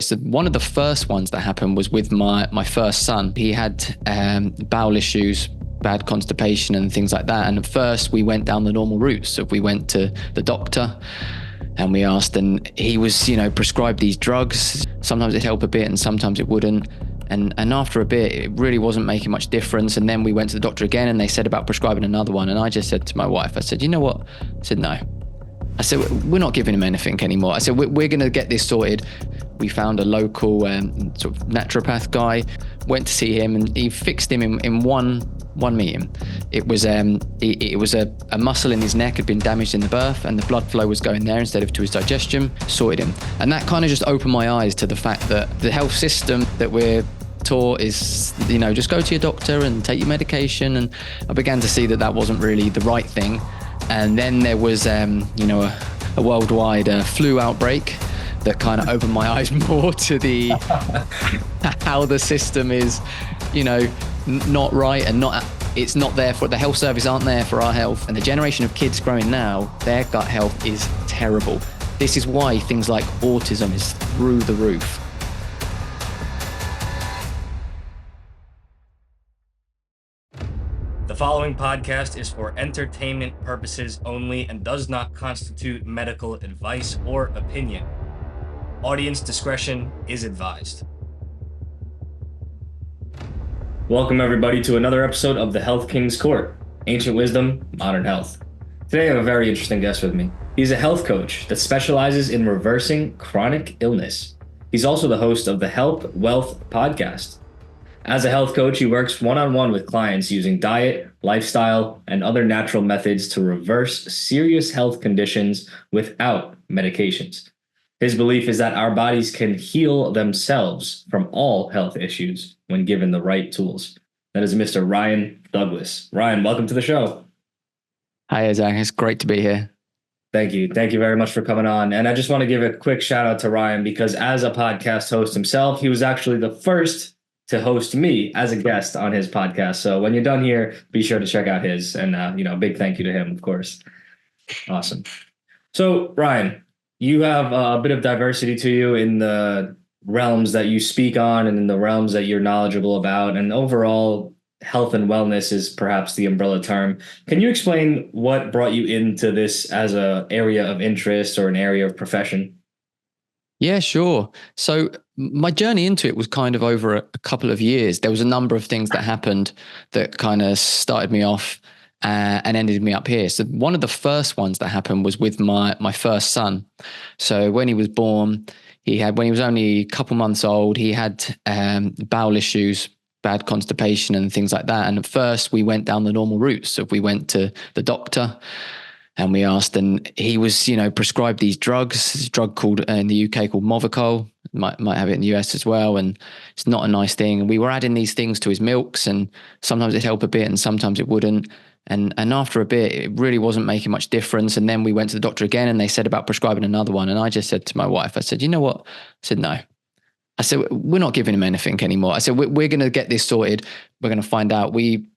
So one of the first ones that happened was with my first son. He had bowel issues, bad constipation and things like that. And at first we went down the normal route. So we went to the doctor and we asked, and he was, prescribed these drugs. Sometimes it'd help a bit and sometimes it wouldn't. And after a bit, it really wasn't making much difference. And then we went to the doctor again and they said about prescribing another one. And I just said to my wife, I said, you know what? I said, no. I said, we're not giving him anything anymore. I said, we're going to get this sorted. We found a local sort of naturopath guy, went to see him, and he fixed him in one meeting. It was a muscle in his neck had been damaged in the birth, and the blood flow was going there instead of to his digestion. Sorted him, and that kind of just opened my eyes to the fact that the health system that we're taught is, just go to your doctor and take your medication. And I began to see that wasn't really the right thing. And then there was, a worldwide flu outbreak that kind of opened my eyes more to the how the system is, not right, and it's not there for the health service aren't there for our health. And the generation of kids growing now, their gut health is terrible. This is why things like autism is through the roof. The following podcast is for entertainment purposes only and does not constitute medical advice or opinion. Audience discretion is advised. Welcome everybody to another episode of the Health King's Court, Ancient Wisdom, Modern Health. Today I have a very interesting guest with me. He's a health coach that specializes in reversing chronic illness. He's also the host of the Health Wealth podcast. As a health coach, he works one-on-one with clients using diet, lifestyle, and other natural methods to reverse serious health conditions without medications. His belief is that our bodies can heal themselves from all health issues when given the right tools. That is Mr. Ryan Douglas. Ryan, welcome to the show. Hi, Zach. It's great to be here. Thank you. Thank you very much for coming on. And I just want to give a quick shout out to Ryan because as a podcast host himself, he was actually the first to host me as a guest on his podcast. So when you're done here, be sure to check out his, and big thank you to him, of course. Awesome. So Ryan, you have a bit of diversity to you in the realms that you speak on and in the realms that you're knowledgeable about, and overall health and wellness is perhaps the umbrella term. Can you explain what brought you into this as an area of interest or an area of profession? Yeah, sure. So my journey into it was kind of over a couple of years. There was a number of things that happened that kind of started me off and ended me up here. So one of the first ones that happened was with my first son. So when he was born, when he was only a couple months old, he had bowel issues, bad constipation and things like that. And at first we went down the normal route. So we went to the doctor and we asked, and he was, prescribed these drugs, this drug called in the UK called Movicol, might have it in the US as well. And it's not a nice thing. And we were adding these things to his milks, and sometimes it'd help a bit and sometimes it wouldn't. And after a bit, it really wasn't making much difference. And then we went to the doctor again and they said about prescribing another one. And I just said to my wife, I said, you know what? I said, no. I said, we're not giving him anything anymore. I said, we're going to get this sorted. We're going to find out. We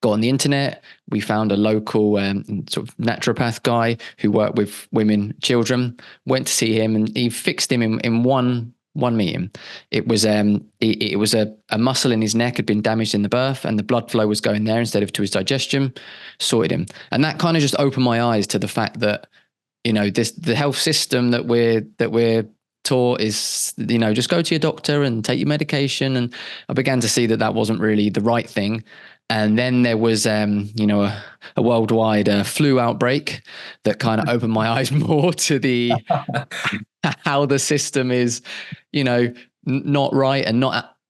got on the internet. We found a local sort of naturopath guy who worked with women, children, went to see him, and he fixed him in one meeting. It was a muscle in his neck had been damaged in the birth, and the blood flow was going there instead of to his digestion. Sorted him, and that kind of just opened my eyes to the fact that the health system that we're taught is, just go to your doctor and take your medication. And I began to see that wasn't really the right thing. And then there was, a worldwide flu outbreak that kind of opened my eyes more to the how the system is, not right, and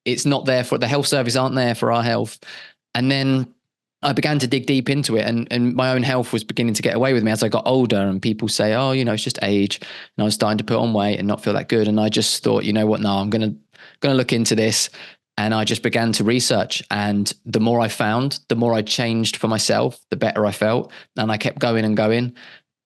it's not there for the health service aren't there for our health. And then I began to dig deep into it, and my own health was beginning to get away with me as I got older. And people say, oh, it's just age. And I was starting to put on weight and not feel that good. And I just thought, you know what? No, I'm going to look into this. And I just began to research, and the more I found, the more I changed for myself, the better I felt. And I kept going and going,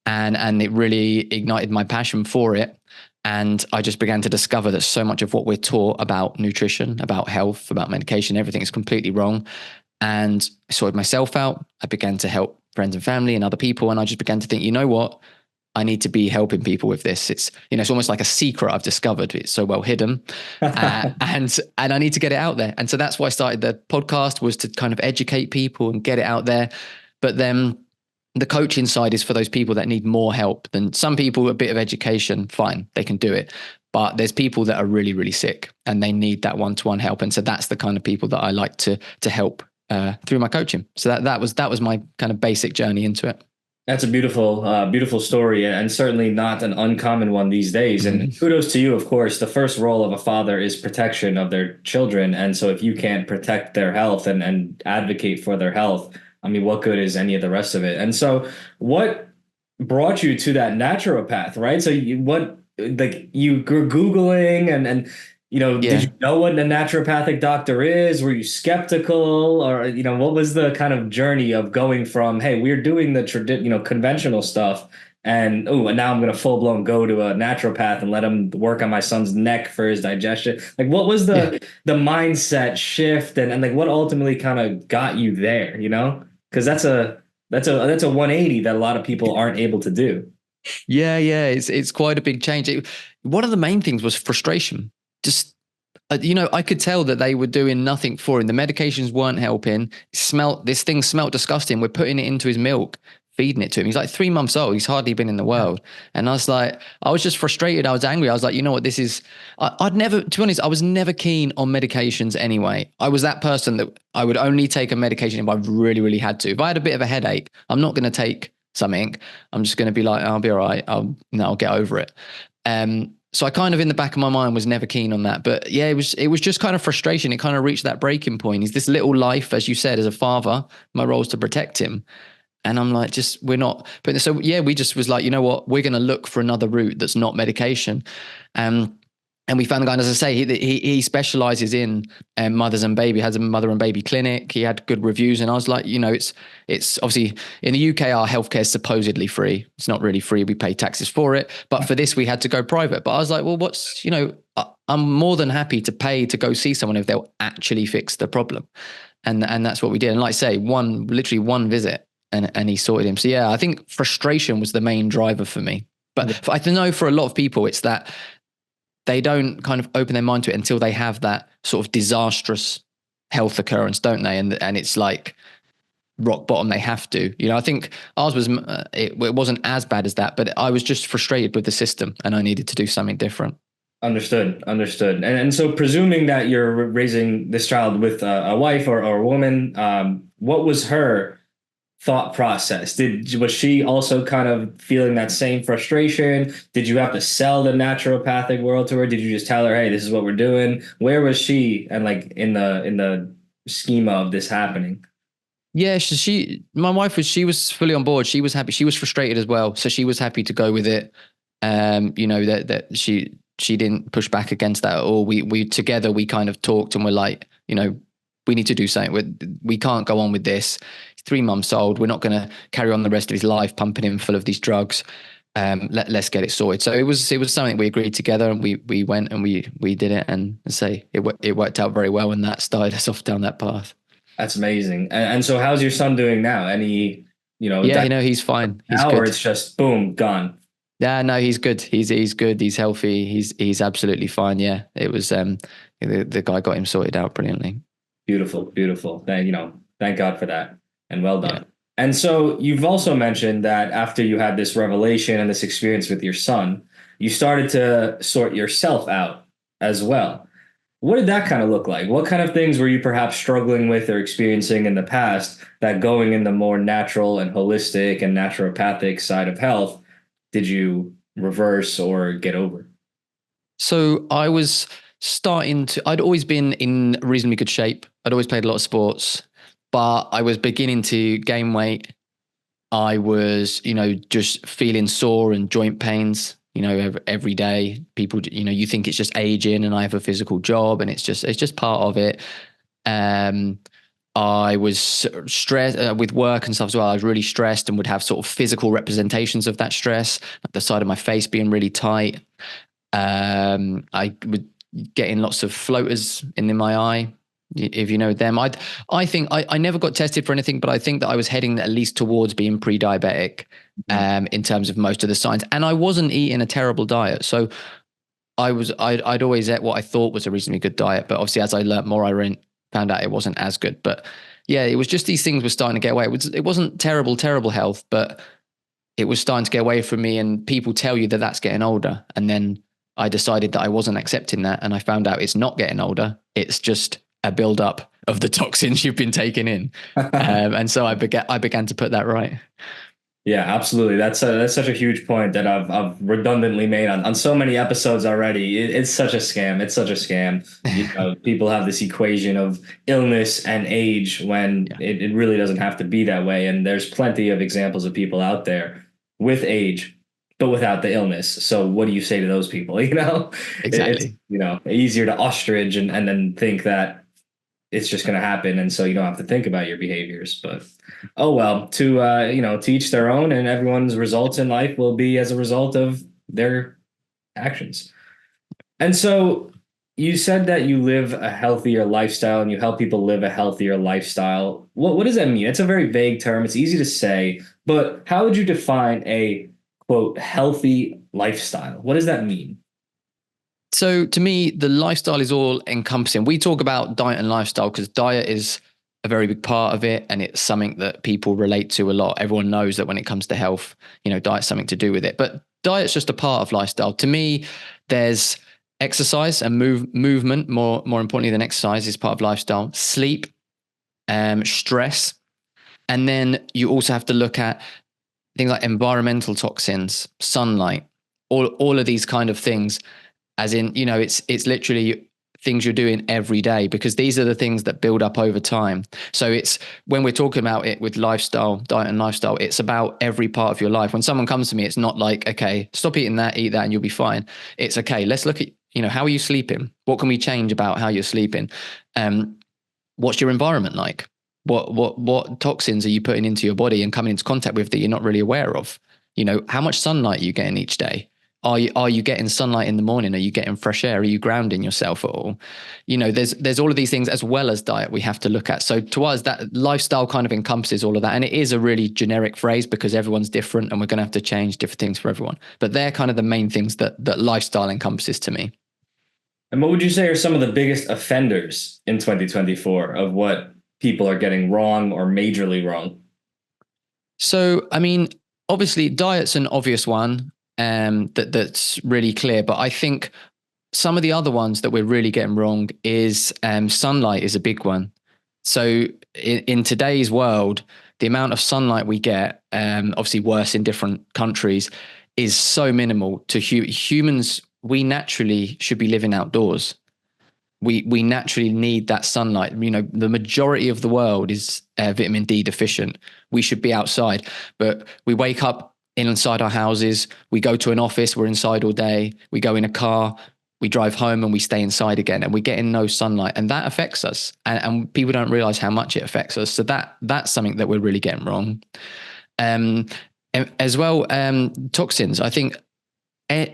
and it really ignited my passion for it. And I just began to discover that so much of what we're taught about nutrition, about health, about medication, everything is completely wrong. And I sorted myself out. I began to help friends and family and other people. And I just began to think, you know what? I need to be helping people with this. It's, it's almost like a secret I've discovered. It's so well hidden, and I need to get it out there. And so that's why I started the podcast, was to kind of educate people and get it out there. But then the coaching side is for those people that need more help than some people. A bit of education, fine, they can do it. But there's people that are really, really sick and they need that one-to-one help. And so that's the kind of people that I like to help through my coaching. So that was my kind of basic journey into it. That's a beautiful story, and certainly not an uncommon one these days. And kudos to you, of course. The first role of a father is protection of their children. And so if you can't protect their health and advocate for their health, I mean, what good is any of the rest of it? And so what brought you to that naturopath, right? So you were Googling and did you know what a naturopathic doctor is? Were you skeptical, or, what was the kind of journey of going from, hey, we're doing the conventional stuff, and now I'm going to full blown go to a naturopath and let him work on my son's neck for his digestion. Like, what was the mindset shift, and like what ultimately kind of got you there? Because that's a 180 that a lot of people aren't able to do. Yeah, it's quite a big change. One of the main things was frustration. Just, I could tell that they were doing nothing for him. The medications weren't helping. This thing smelled disgusting. We're putting it into his milk, feeding it to him. He's like 3 months old. He's hardly been in the world. And I was just frustrated. I was angry. I was like, you know what, this is, I'd never, to be honest, I was never keen on medications anyway. I was that person that I would only take a medication if I really, really had to. If I had a bit of a headache, I'm not going to take something. I'm just going to be like, I'll be all right. I'll get over it. So I kind of, in the back of my mind, was never keen on that. But yeah, it was just kind of frustration. It kind of reached that breaking point. He's this little life, as you said, as a father, my role is to protect him. And I'm like, we're not. But so, yeah, we just was like, you know what, we're going to look for another route that's not medication. And we found the guy, and as I say, he specializes in mothers and baby, has a mother and baby clinic. He had good reviews. And I was like, it's obviously in the UK, our healthcare is supposedly free. It's not really free. We pay taxes for it. But for this, we had to go private. But I was like, well, I'm more than happy to pay to go see someone if they'll actually fix the problem. And that's what we did. And like I say, literally one visit and he sorted him. So yeah, I think frustration was the main driver for me. But I know for a lot of people, it's that they don't kind of open their mind to it until they have that sort of disastrous health occurrence, don't they? And it's like rock bottom, they have to. I think ours was, it wasn't as bad as that, but I was just frustrated with the system and I needed to do something different. Understood. And so presuming that you're raising this child with a wife or a woman, what was her thought process? Was she also kind of feeling that same frustration? Did you have to sell the naturopathic world to her? Did you just tell her, hey, this is what we're doing? Where was she, and like in the schema of this happening? Yeah, my wife she was fully on board. She was happy. She was frustrated as well, so she was happy to go with it. That she didn't push back against that at all. We together, we kind of talked and we're like, we need to do something. We can't go on with this. He's 3 months old. We're not going to carry on the rest of his life pumping him full of these drugs. Let's get it sorted. So it was something we agreed together, and we went and we did it, and say it worked out very well, and that started us off down that path. That's amazing. And so how's your son doing now? Any, he's fine. He's good. Or it's just boom, gone. Yeah, no, he's good. He's good. He's healthy. He's absolutely fine. Yeah, it was the guy got him sorted out brilliantly. Beautiful. Thank God for that, and well done. Yeah. And so you've also mentioned that after you had this revelation and this experience with your son, you started to sort yourself out as well. What did that kind of look like? What kind of things were you perhaps struggling with or experiencing in the past that, going in the more natural and holistic and naturopathic side of health, did you reverse or get over? So I was I'd always been in reasonably good shape. I'd always played a lot of sports, but I was beginning to gain weight. I was, just feeling sore and joint pains, every day. People, you think it's just aging, and I have a physical job, and it's just part of it. I was stressed with work and stuff as well. I was really stressed and would have sort of physical representations of that stress, like the side of my face being really tight. I would get in lots of floaters in my eye. if you know them. I think I never got tested for anything, but I think that I was heading at least towards being pre-diabetic in terms of most of the signs. And I wasn't eating a terrible diet. So I'd always ate what I thought was a reasonably good diet. But obviously, as I learned more, found out it wasn't as good. But yeah, it was just these things were starting to get away. It wasn't terrible health, but it was starting to get away from me. And people tell you that that's getting older. And then I decided that I wasn't accepting that. And I found out it's not getting older. It's just a buildup of the toxins you've been taking in. And so I began to put that right. Yeah, absolutely. That's such a huge point that I've redundantly made on so many episodes already. It's such a scam. It's such a scam. You know, people have this equation of illness and age when it really doesn't have to be that way. And there's plenty of examples of people out there with age, but without the illness. So what do you say to those people? You know, Exactly. it's easier to ostrich and then think that it's just going to happen, and so you don't have to think about your behaviors. But oh well, to each their own, and everyone's results in life will be as a result of their actions. And so you said that you live a healthier lifestyle and you help people live a healthier lifestyle. What does that mean? It's a very vague term. It's easy to say, but how would you define a quote healthy lifestyle? What does that mean? So to me, the lifestyle is all encompassing. We talk about diet and lifestyle because diet is a very big part of it. And it's something that people relate to a lot. Everyone knows that when it comes to health, diet's something to do with it. But diet's just a part of lifestyle. To me, there's exercise and movement, more importantly than exercise, is part of lifestyle. Sleep, stress. And then you also have to look at things like environmental toxins, sunlight, all of these kind of things. As in, it's literally things you're doing every day, because these are the things that build up over time. So it's when we're talking about it with lifestyle, diet and lifestyle, it's about every part of your life. When someone comes to me, it's not like, okay, stop eating that, eat that, and you'll be fine. It's okay. Let's look at, how are you sleeping? What can we change about how you're sleeping? What's your environment like? What toxins are you putting into your body and coming into contact with that you're not really aware of? How much sunlight are you getting each day? Are you getting sunlight in the morning? Are you getting fresh air? Are you grounding yourself at all? There's all of these things as well as diet we have to look at. So to us, that lifestyle kind of encompasses all of that. And it is a really generic phrase because everyone's different and we're going to have to change different things for everyone. But they're kind of the main things that lifestyle encompasses to me. And what would you say are some of the biggest offenders in 2024 of what people are getting wrong or majorly wrong? So, I mean, obviously diet's an obvious one. That's really clear. But I think some of the other ones that we're really getting wrong is sunlight is a big one. So in today's world, the amount of sunlight we get, obviously worse in different countries, is so minimal to humans. We naturally should be living outdoors. We naturally need that sunlight. The majority of the world is vitamin D deficient. We should be outside, but we wake up inside our houses, we go to an office, we're inside all day, we go in a car, we drive home and we stay inside again, and we're getting no sunlight, and that affects us, and people don't realize how much it affects us. So that's something that we're really getting wrong. As well, toxins. I think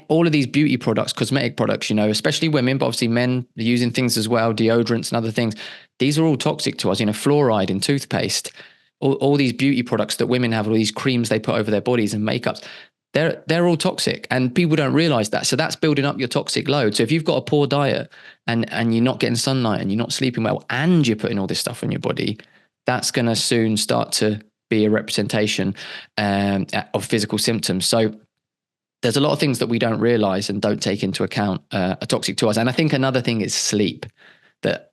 all of these beauty products, cosmetic products, especially women, but obviously men are using things as well, deodorants and other things. These are all toxic to us. Fluoride in toothpaste. All these beauty products that women have, all these creams they put over their bodies and makeups, they're all toxic, and people don't realize that. So that's building up your toxic load. So if you've got a poor diet and you're not getting sunlight and you're not sleeping well and you're putting all this stuff on your body, that's going to soon start to be a representation of physical symptoms. So there's a lot of things that we don't realize and don't take into account are toxic to us. And I think another thing is sleep that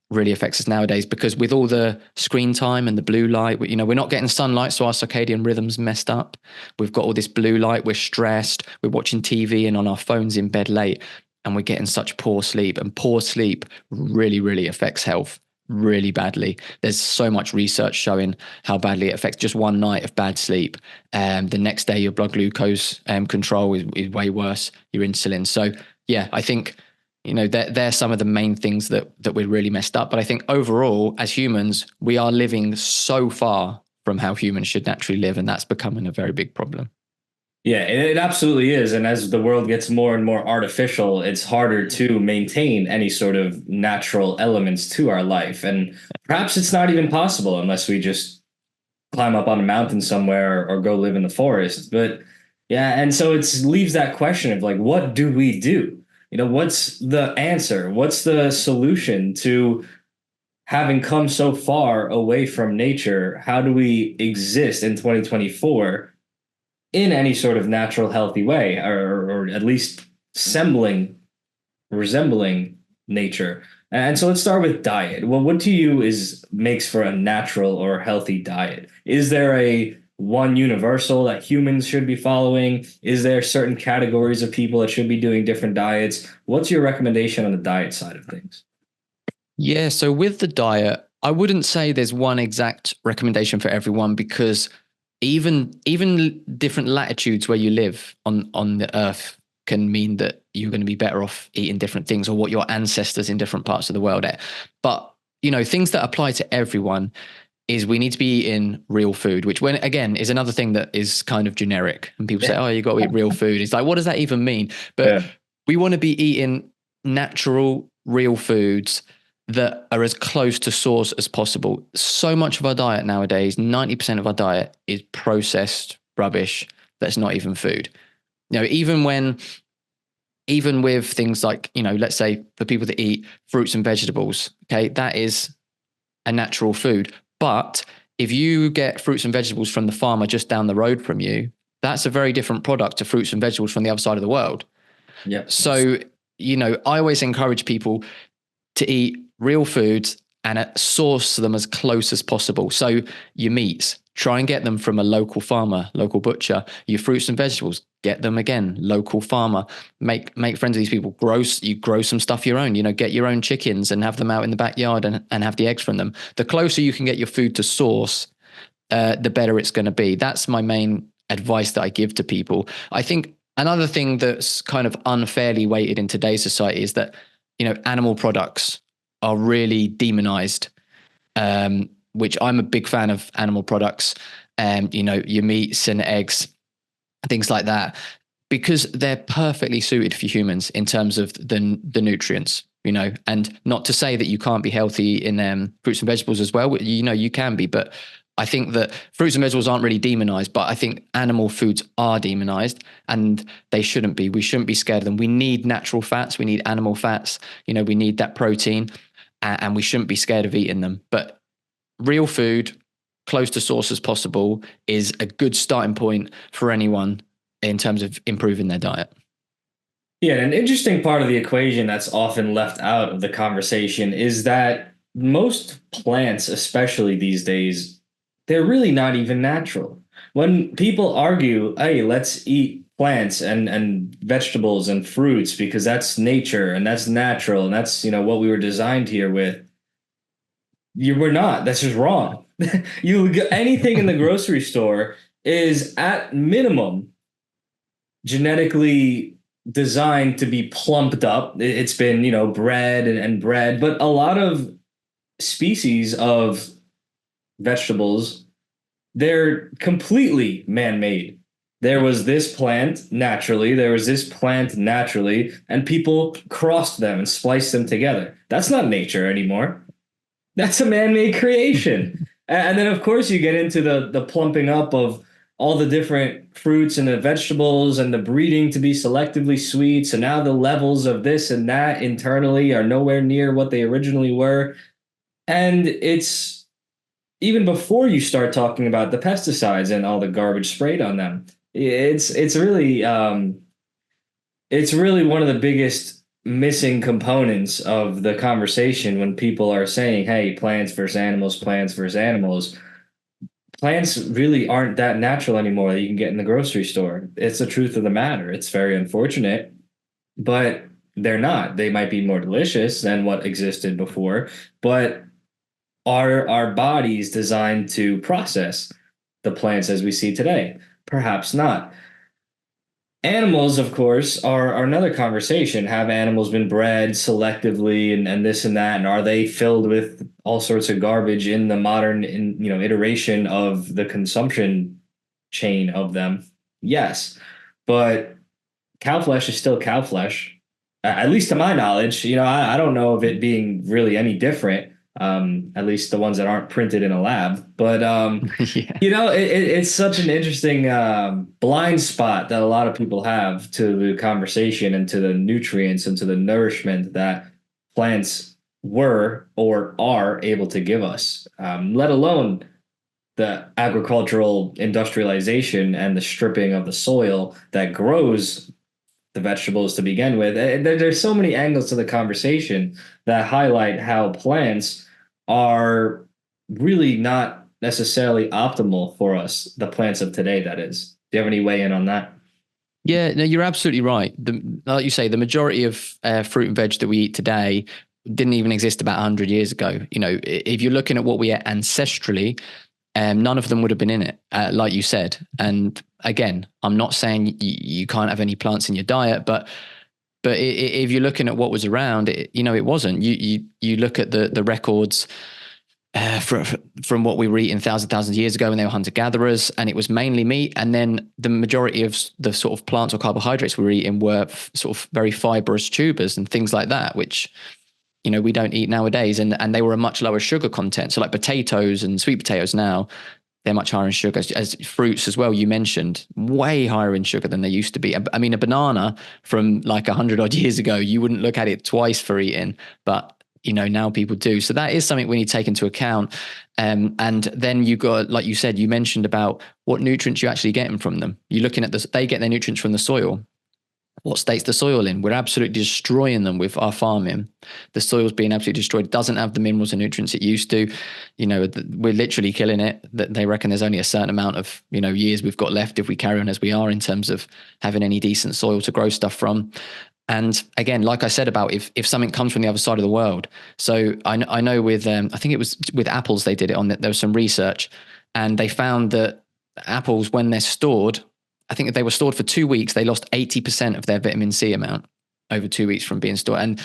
really affects us nowadays, because with all the screen time and the blue light, we're not getting sunlight, so our circadian rhythm's messed up. We've got all this blue light, we're stressed, we're watching TV and on our phones in bed late, and we're getting such poor sleep. And poor sleep really, really affects health really badly. There's so much research showing how badly it affects just one night of bad sleep. The next day, your blood glucose control is way worse, your insulin. So yeah, I think they're some of the main things that we're really messed up. But I think overall, as humans, we are living so far from how humans should naturally live, and that's becoming a very big problem. Yeah, it absolutely is. And as the world gets more and more artificial, it's harder to maintain any sort of natural elements to our life. And perhaps it's not even possible unless we just climb up on a mountain somewhere or go live in the forest. But yeah, and so it's leaves that question of like, what do we do? What's the answer? What's the solution to having come so far away from nature? How do we exist in 2024 in any sort of natural, healthy way, or at least resembling nature? And so let's start with diet. Well, what to you is makes for a natural or healthy diet? Is there a one universal that humans should be following? Is there certain categories of people that should be doing different diets? What's your recommendation on the diet side of things? Yeah. So with the diet, I wouldn't say there's one exact recommendation for everyone because even different latitudes where you live on the earth can mean that you're going to be better off eating different things or what your ancestors in different parts of the world ate. But things that apply to everyone is we need to be eating real food, which when again is another thing that is kind of generic. And people say, oh, you got to eat real food. It's like, what does that even mean? But Yeah. we want to be eating natural, real foods that are as close to source as possible. So much of our diet nowadays, 90% of our diet is processed rubbish that's not even food. Even with things like, let's say for people that eat fruits and vegetables, okay, that is a natural food. But if you get fruits and vegetables from the farmer just down the road from you, that's a very different product to fruits and vegetables from the other side of the world. Yep. So, I always encourage people to eat real foods and source them as close as possible. So your meats, try and get them from a local farmer, local butcher. Your fruits and vegetables, get them again, local farmer. Make friends with these people. Grow some stuff your own. Get your own chickens and have them out in the backyard and have the eggs from them. The closer you can get your food to source, the better it's going to be. That's my main advice that I give to people. I think another thing that's kind of unfairly weighted in today's society is that animal products are really demonized, which I'm a big fan of animal products, your meats and eggs, things like that, because they're perfectly suited for humans in terms of the nutrients, and not to say that you can't be healthy in fruits and vegetables as well. You can be, but I think that fruits and vegetables aren't really demonized, but I think animal foods are demonized and they shouldn't be. We shouldn't be scared of them. We need natural fats. We need animal fats. We need that protein and we shouldn't be scared of eating them. But real food, close to source as possible, is a good starting point for anyone in terms of improving their diet. Yeah, an interesting part of the equation that's often left out of the conversation is that most plants, especially these days, they're really not even natural. When people argue, hey, let's eat plants and vegetables and fruits because that's nature and that's natural and that's, what we were designed here with, you were not. That's just wrong. Anything in the grocery store is at minimum genetically designed to be plumped up. It's been, bred and bred, but a lot of species of vegetables, they're completely man-made. There was this plant naturally, there was this plant naturally, and people crossed them and spliced them together. That's not nature anymore. That's a man-made creation. And then of course you get into the plumping up of all the different fruits and the vegetables and the breeding to be selectively sweet. So now the levels of this and that internally are nowhere near what they originally were. And it's even before you start talking about the pesticides and all the garbage sprayed on them. It's really one of the biggest missing components of the conversation when people are saying, hey, plants versus animals, plants versus animals. Plants really aren't that natural anymore that you can get in the grocery store. It's the truth of the matter. It's very unfortunate, but they're not. They might be more delicious than what existed before, but are our bodies designed to process the plants as we see today? Perhaps not. Animals, of course, are another conversation. Have animals been bred selectively and this and that? And are they filled with all sorts of garbage in the modern iteration of the consumption chain of them? Yes. but cow flesh is still cow flesh. At least to my knowledge, I don't know of it being really any different. At least the ones that aren't printed in a lab. But Yeah. it's such an interesting blind spot that a lot of people have to the conversation and to the nutrients and to the nourishment that plants were or are able to give us, let alone the agricultural industrialization and the stripping of the soil that grows the vegetables to begin with. There's so many angles to the conversation that highlight how plants are really not necessarily optimal for us, the plants of today, that is. Do you have any weigh in on that? Yeah, no, you're absolutely right. Like you say, the majority of fruit and veg that we eat today didn't even exist about 100 years ago. If you're looking at what we ate ancestrally, none of them would have been in it, like you said. And again, I'm not saying you can't have any plants in your diet, but if you're looking at what was around, it wasn't. You look at the records from what we were eating thousands of years ago when they were hunter gatherers, and it was mainly meat. And then the majority of the sort of plants or carbohydrates we were eating were sort of very fibrous tubers and things like that, which we don't eat nowadays, and they were a much lower sugar content. So like potatoes and sweet potatoes now, they're much higher in sugar. As fruits as well, you mentioned, way higher in sugar than they used to be. I mean, a banana from like 100 odd years ago, you wouldn't look at it twice for eating, but now people do. So that is something we need to take into account. And then you got, like you said, you mentioned about what nutrients you're actually getting from them. You're looking at this, they get their nutrients from the soil. What state's the soil in? We're absolutely destroying them with our farming. The soil's being absolutely destroyed. It doesn't have the minerals and nutrients it used to. We're literally killing it. That they reckon there's only a certain amount of years we've got left if we carry on as we are in terms of having any decent soil to grow stuff from. And again, like I said about if something comes from the other side of the world. So I know with I think it was with apples they did it on. There was some research, and they found that apples, when they're stored, I think if they were stored for 2 weeks, they lost 80% of their vitamin C amount over 2 weeks from being stored. And,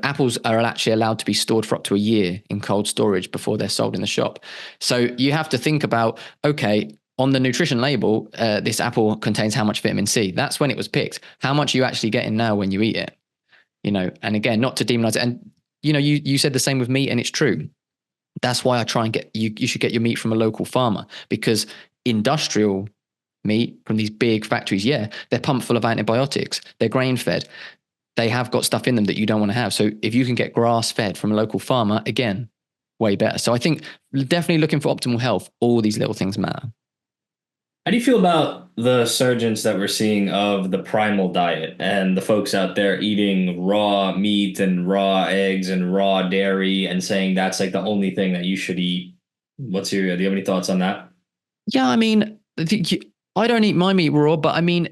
apples are actually allowed to be stored for up to a year in cold storage before they're sold in the shop. So you have to think about, okay, on the nutrition label, this apple contains how much vitamin C. That's when it was picked. How much are you actually getting now when you eat it? And again, not to demonize it. And, you said the same with meat, and it's true. That's why I try and get you should get your meat from a local farmer, because industrial meat from these big factories, they're pumped full of antibiotics. They're grain fed. They have got stuff in them that you don't want to have. So if you can get grass fed from a local farmer, again, way better. So I think definitely looking for optimal health, all these little things matter. How do you feel about the surgence that we're seeing of the primal diet and the folks out there eating raw meat and raw eggs and raw dairy and saying that's like the only thing that you should eat? Do you have any thoughts on that? Yeah, I mean, I don't eat my meat raw, but I mean,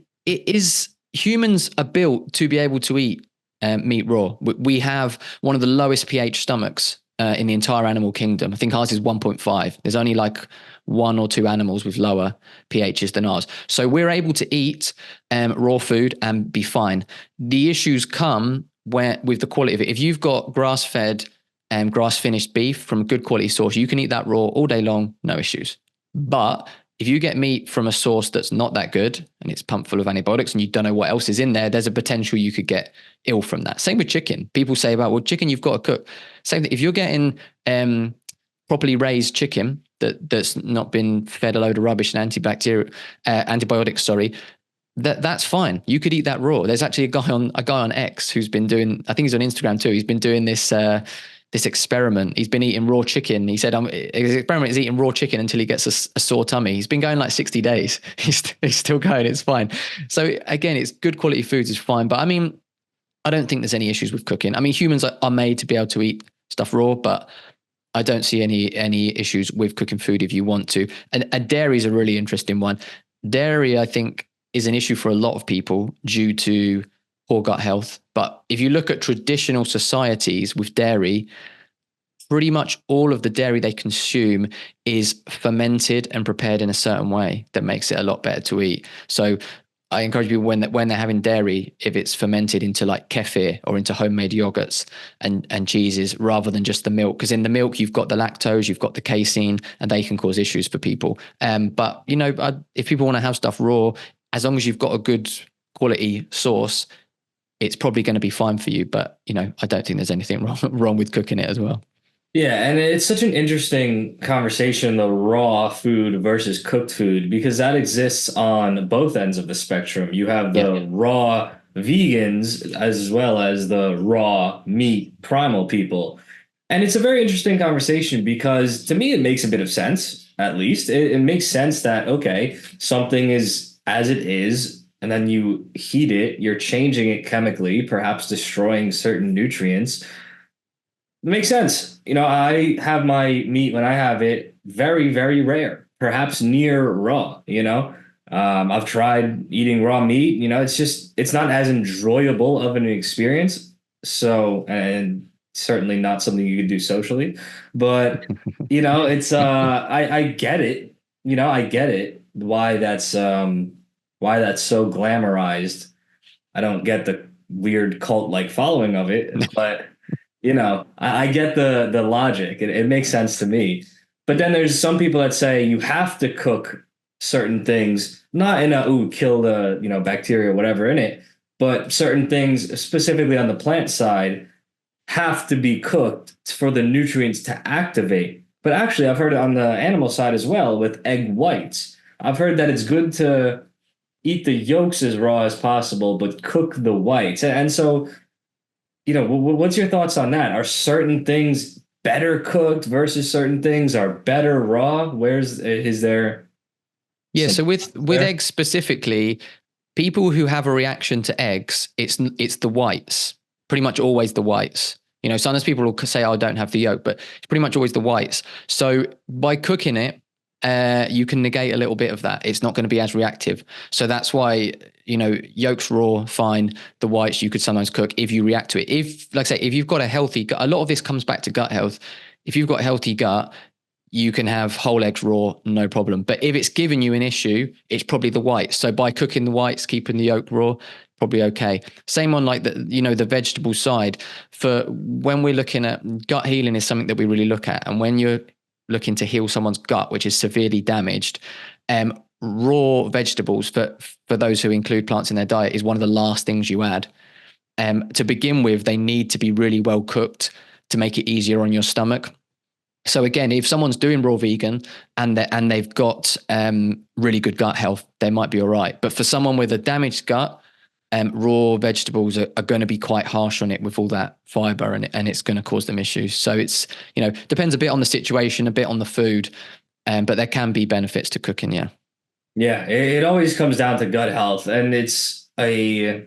humans are built to be able to eat meat raw. We have one of the lowest pH stomachs in the entire animal kingdom. I think ours is 1.5. There's only like one or two animals with lower pHs than ours. So we're able to eat raw food and be fine. The issues come with the quality of it. If you've got grass-fed and grass-finished beef from a good quality source, you can eat that raw all day long, no issues. But if you get meat from a source that's not that good and it's pumped full of antibiotics and you don't know what else is in there, there's a potential you could get ill from that. Same with chicken. People say about, well, chicken you've got to cook. Same thing. If you're getting properly raised chicken that's not been fed a load of rubbish and antibiotics, that's fine. You could eat that raw. There's actually a guy on X who's been doing, I think he's on Instagram too. He's been doing this experiment. He's been eating raw chicken. He said his experiment is eating raw chicken until he gets a sore tummy. He's been going like 60 days. He's still going. It's fine. So again, it's good quality foods is fine. But I mean, I don't think there's any issues with cooking. I mean, humans are made to be able to eat stuff raw, but I don't see any issues with cooking food if you want to. And dairy is a really interesting one. Dairy, I think, is an issue for a lot of people due to poor gut health. But if you look at traditional societies with dairy, pretty much all of the dairy they consume is fermented and prepared in a certain way that makes it a lot better to eat. So I encourage people when they're having dairy, if it's fermented into like kefir or into homemade yogurts and cheeses rather than just the milk, because in the milk you've got the lactose, you've got the casein, and they can cause issues for people. But if people want to have stuff raw, as long as you've got a good quality source, it's probably going to be fine for you. But, I don't think there's anything wrong with cooking it as well. Yeah, and it's such an interesting conversation, the raw food versus cooked food, because that exists on both ends of the spectrum. You have Yeah. the raw vegans as well as the raw meat primal people. And it's a very interesting conversation because to me, it makes a bit of sense, at least. It makes sense that, okay, something is as it is, and then you heat it, you're changing it chemically, perhaps destroying certain nutrients. It makes sense. I have my meat when I have it very, very rare, perhaps near raw, I've tried eating raw meat, it's not as enjoyable of an experience. So, and certainly not something you could do socially, but it's, I get it, I get it, why that's so glamorized. I don't get the weird cult like following of it, but I get the logic. It makes sense to me. But then there's some people that say you have to cook certain things, not in a kill the bacteria or whatever in it, but certain things specifically on the plant side have to be cooked for the nutrients to activate. But actually, I've heard it on the animal side as well with egg whites. I've heard that it's good to eat the yolks as raw as possible, but cook the whites. And so what's your thoughts on that? Are certain things better cooked versus certain things are better raw? Is there Yeah. some So with there? eggs specifically, people who have a reaction to eggs, it's the whites, pretty much always the whites. Sometimes people will say, "Oh, I don't have the yolk," but it's pretty much always the whites. So by cooking it, you can negate a little bit of that. It's not going to be as reactive. So that's why, yolks raw, fine. The whites you could sometimes cook if you react to it. If, like I say, if you've got a healthy gut, a lot of this comes back to gut health. If you've got a healthy gut, you can have whole eggs raw, no problem. But if it's giving you an issue, it's probably the whites. So by cooking the whites, keeping the yolk raw, probably okay. Same on like the vegetable side. For when we're looking at gut healing is something that we really look at. And when you're looking to heal someone's gut, which is severely damaged, raw vegetables for those who include plants in their diet is one of the last things you add. To begin with, they need to be really well cooked to make it easier on your stomach. So again, if someone's doing raw vegan and they've got really good gut health, they might be all right. But for someone with a damaged gut, raw vegetables are going to be quite harsh on it with all that fiber, and it's going to cause them issues. So it's depends a bit on the situation, a bit on the food, but there can be benefits to cooking. Yeah. Yeah, it always comes down to gut health, and it's a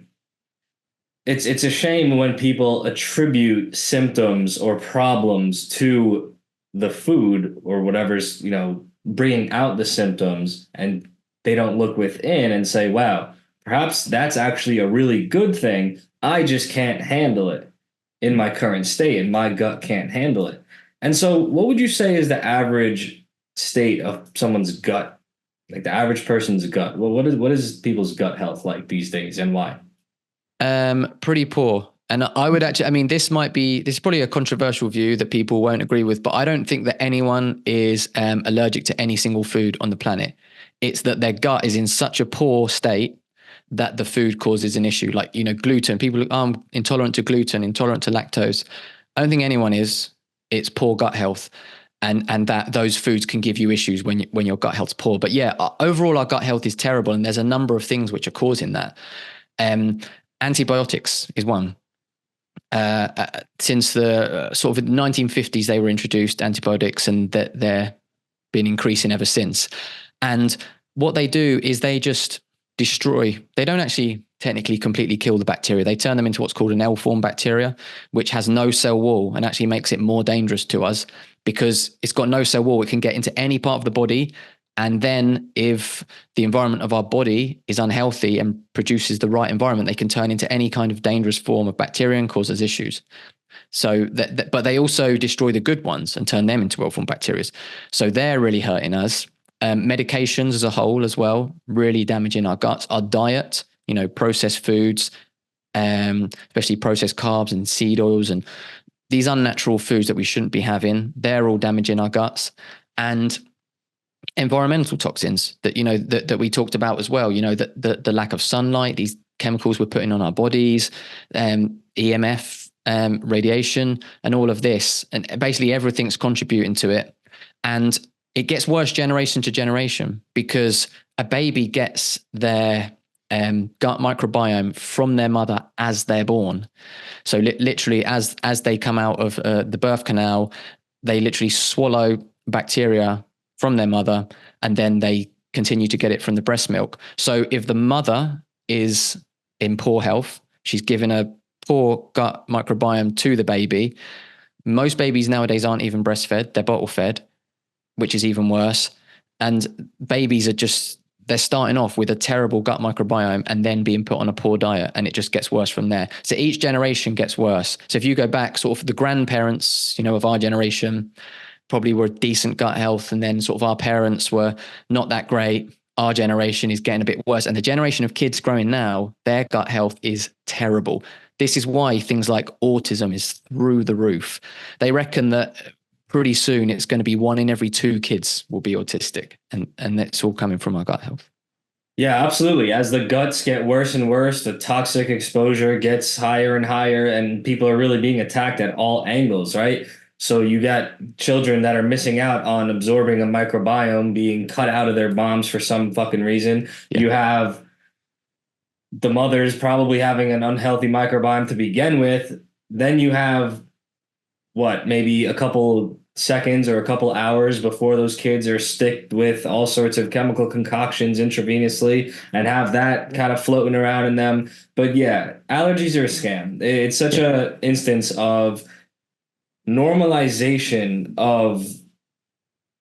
shame when people attribute symptoms or problems to the food or whatever's, bringing out the symptoms, and they don't look within and say, wow, perhaps that's actually a really good thing. I just can't handle it in my current state, and my gut can't handle it. And so what would you say is the average state of someone's gut, like the average person's gut? Well, what is people's gut health like these days, and why? Pretty poor. And I would actually, this is probably a controversial view that people won't agree with, but I don't think that anyone is allergic to any single food on the planet. It's that their gut is in such a poor state that the food causes an issue. Like, gluten, people, I'm intolerant to gluten, intolerant to lactose. I don't think anyone is. It's poor gut health. And that those foods can give you issues when your gut health's poor. But yeah, overall, our gut health is terrible. And there's a number of things which are causing that. Antibiotics is one. Since the sort of 1950s, they were introduced, antibiotics, and that they're been increasing ever since. And what they do is they just destroy. They don't actually technically completely kill the bacteria. They turn them into what's called an L-form bacteria, which has no cell wall and actually makes it more dangerous to us because it's got no cell wall. It can get into any part of the body. And then if the environment of our body is unhealthy and produces the right environment, they can turn into any kind of dangerous form of bacteria and cause us issues. So but they also destroy the good ones and turn them into well-formed bacteria. So they're really hurting us. Medications as a whole as well, really damaging our guts, our diet, processed foods, especially processed carbs and seed oils and these unnatural foods that we shouldn't be having. They're all damaging our guts. And environmental toxins that that we talked about as well, that the lack of sunlight, these chemicals we're putting on our bodies, EMF, radiation, and all of this. And basically everything's contributing to it. And it gets worse generation to generation because a baby gets their gut microbiome from their mother as they're born. So literally as they come out of the birth canal, they literally swallow bacteria from their mother, and then they continue to get it from the breast milk. So if the mother is in poor health, she's given a poor gut microbiome to the baby. Most babies nowadays aren't even breastfed, they're bottle fed, which is even worse. And babies are they're starting off with a terrible gut microbiome and then being put on a poor diet, and it just gets worse from there. So each generation gets worse. So if you go back sort of the grandparents, of our generation probably were decent gut health, and then sort of our parents were not that great. Our generation is getting a bit worse. And the generation of kids growing now, their gut health is terrible. This is why things like autism is through the roof. They reckon that pretty soon it's going to be 1 in every 2 kids will be autistic, and that's all coming from our gut health. Yeah, absolutely. As the guts get worse and worse, the toxic exposure gets higher and higher, and people are really being attacked at all angles, right? So you got children that are missing out on absorbing a microbiome, being cut out of their moms for some fucking reason. Yeah. You have the mothers probably having an unhealthy microbiome to begin with. Then you have maybe a couple seconds or a couple hours before those kids are sticked with all sorts of chemical concoctions intravenously and have that kind of floating around in them. But yeah, allergies are a scam. It's such a instance of normalization of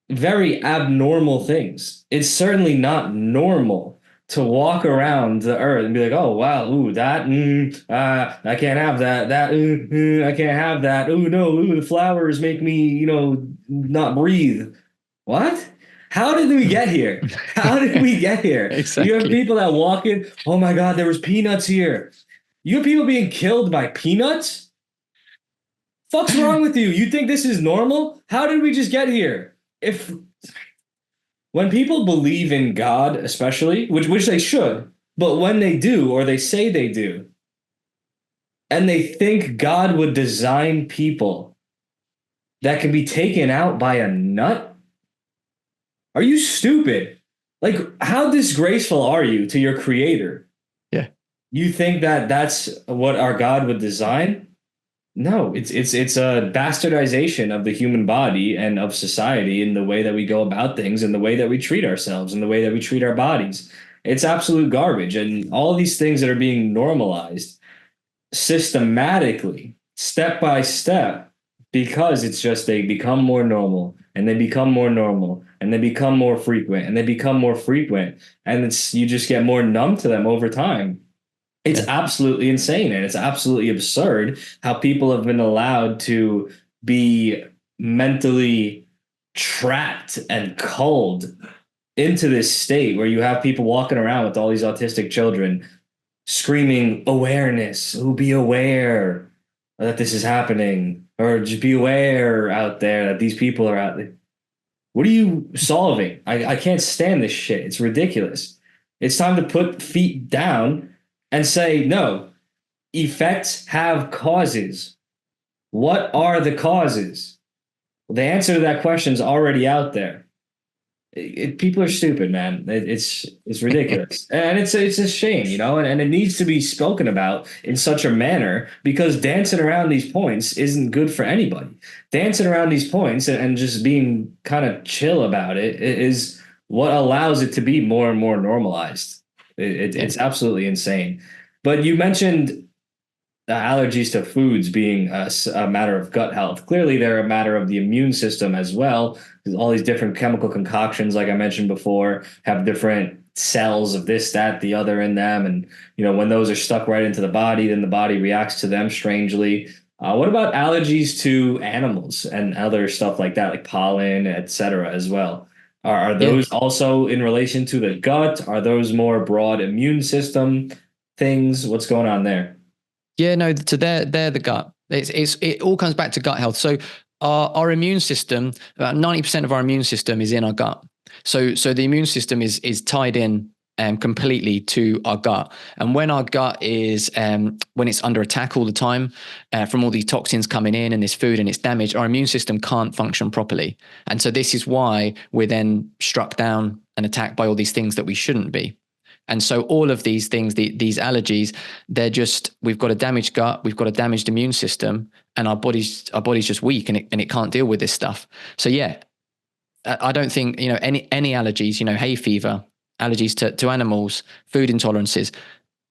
very abnormal things. It's certainly not normal to walk around the earth and be like, oh, wow, ooh, that, I can't have that, I can't have that, ooh, no, ooh, the flowers make me, not breathe. What? How did we get here? How did we get here? Exactly. You have people that walk in, oh my God, there was peanuts here. You have people being killed by peanuts? Fuck's wrong with you? You think this is normal? How did we just get here? When people believe in God, especially, which they should, but when they do, or they say they do, and they think God would design people that can be taken out by a nut, are you stupid? Like, how disgraceful are you to your creator? Yeah. You think that that's what our God would design? No, it's a bastardization of the human body and of society in the way that we go about things and the way that we treat ourselves and the way that we treat our bodies. It's absolute garbage. And all these things that are being normalized systematically, step by step, because it's just they become more normal and they become more normal and they become more frequent and they become more frequent. And you just get more numb to them over time. It's absolutely insane, and it's absolutely absurd how people have been allowed to be mentally trapped and culled into this state where you have people walking around with all these autistic children screaming awareness, oh, be aware that this is happening, or just be aware out there that these people are out there. What are you solving? I can't stand this shit. It's ridiculous. It's time to put feet down and say, no, effects have causes. What are the causes? Well, the answer to that question is already out there. People are stupid, man. It's ridiculous. And it's a shame, and it needs to be spoken about in such a manner, because dancing around these points isn't good for anybody. Dancing around these points and just being kind of chill about it is what allows it to be more and more normalized. It's absolutely insane. But you mentioned allergies to foods being a matter of gut health. Clearly, they're a matter of the immune system as well. All these different chemical concoctions, like I mentioned before, have different cells of this, that, the other in them. And, when those are stuck right into the body, then the body reacts to them strangely. What about allergies to animals and other stuff like that, like pollen, et cetera, as well? Are those also in relation to the gut? Are those more broad immune system things? What's going on there? Yeah, no, so they're the gut. It all comes back to gut health. So our immune system, about 90% of our immune system is in our gut. So the immune system is tied in completely to our gut. And when our gut is, when it's under attack all the time from all these toxins coming in and this food and it's damaged, our immune system can't function properly. And so this is why we're then struck down and attacked by all these things that we shouldn't be. And so all of these things, these allergies, they're just, we've got a damaged gut, we've got a damaged immune system, and our body's just weak, and it can't deal with this stuff. So yeah, I don't think, any allergies, hay fever, allergies to animals, food intolerances,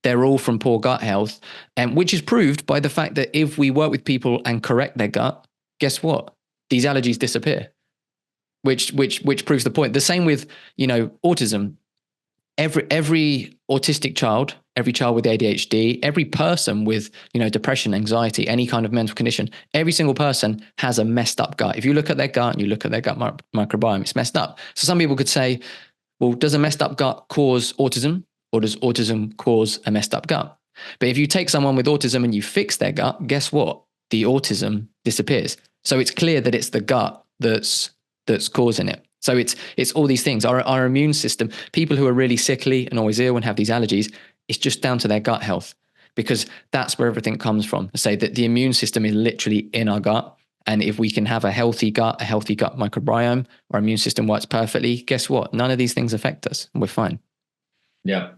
they're all from poor gut health, and which is proved by the fact that if we work with people and correct their gut, guess what? These allergies disappear, which proves the point. The same with, autism. Every autistic child, every child with ADHD, every person with, depression, anxiety, any kind of mental condition, every single person has a messed up gut. If you look at their gut and you look at their gut microbiome, it's messed up. So some people could say, well, does a messed up gut cause autism, or does autism cause a messed up gut? But if you take someone with autism and you fix their gut, guess what? The autism disappears. So it's clear that it's the gut that's causing it. So it's all these things. Our immune system, people who are really sickly and always ill and have these allergies, it's just down to their gut health, because that's where everything comes from. Say that the immune system is literally in our gut. And if we can have a healthy gut microbiome, our immune system works perfectly. Guess what? None of these things affect us. We're fine. Yeah,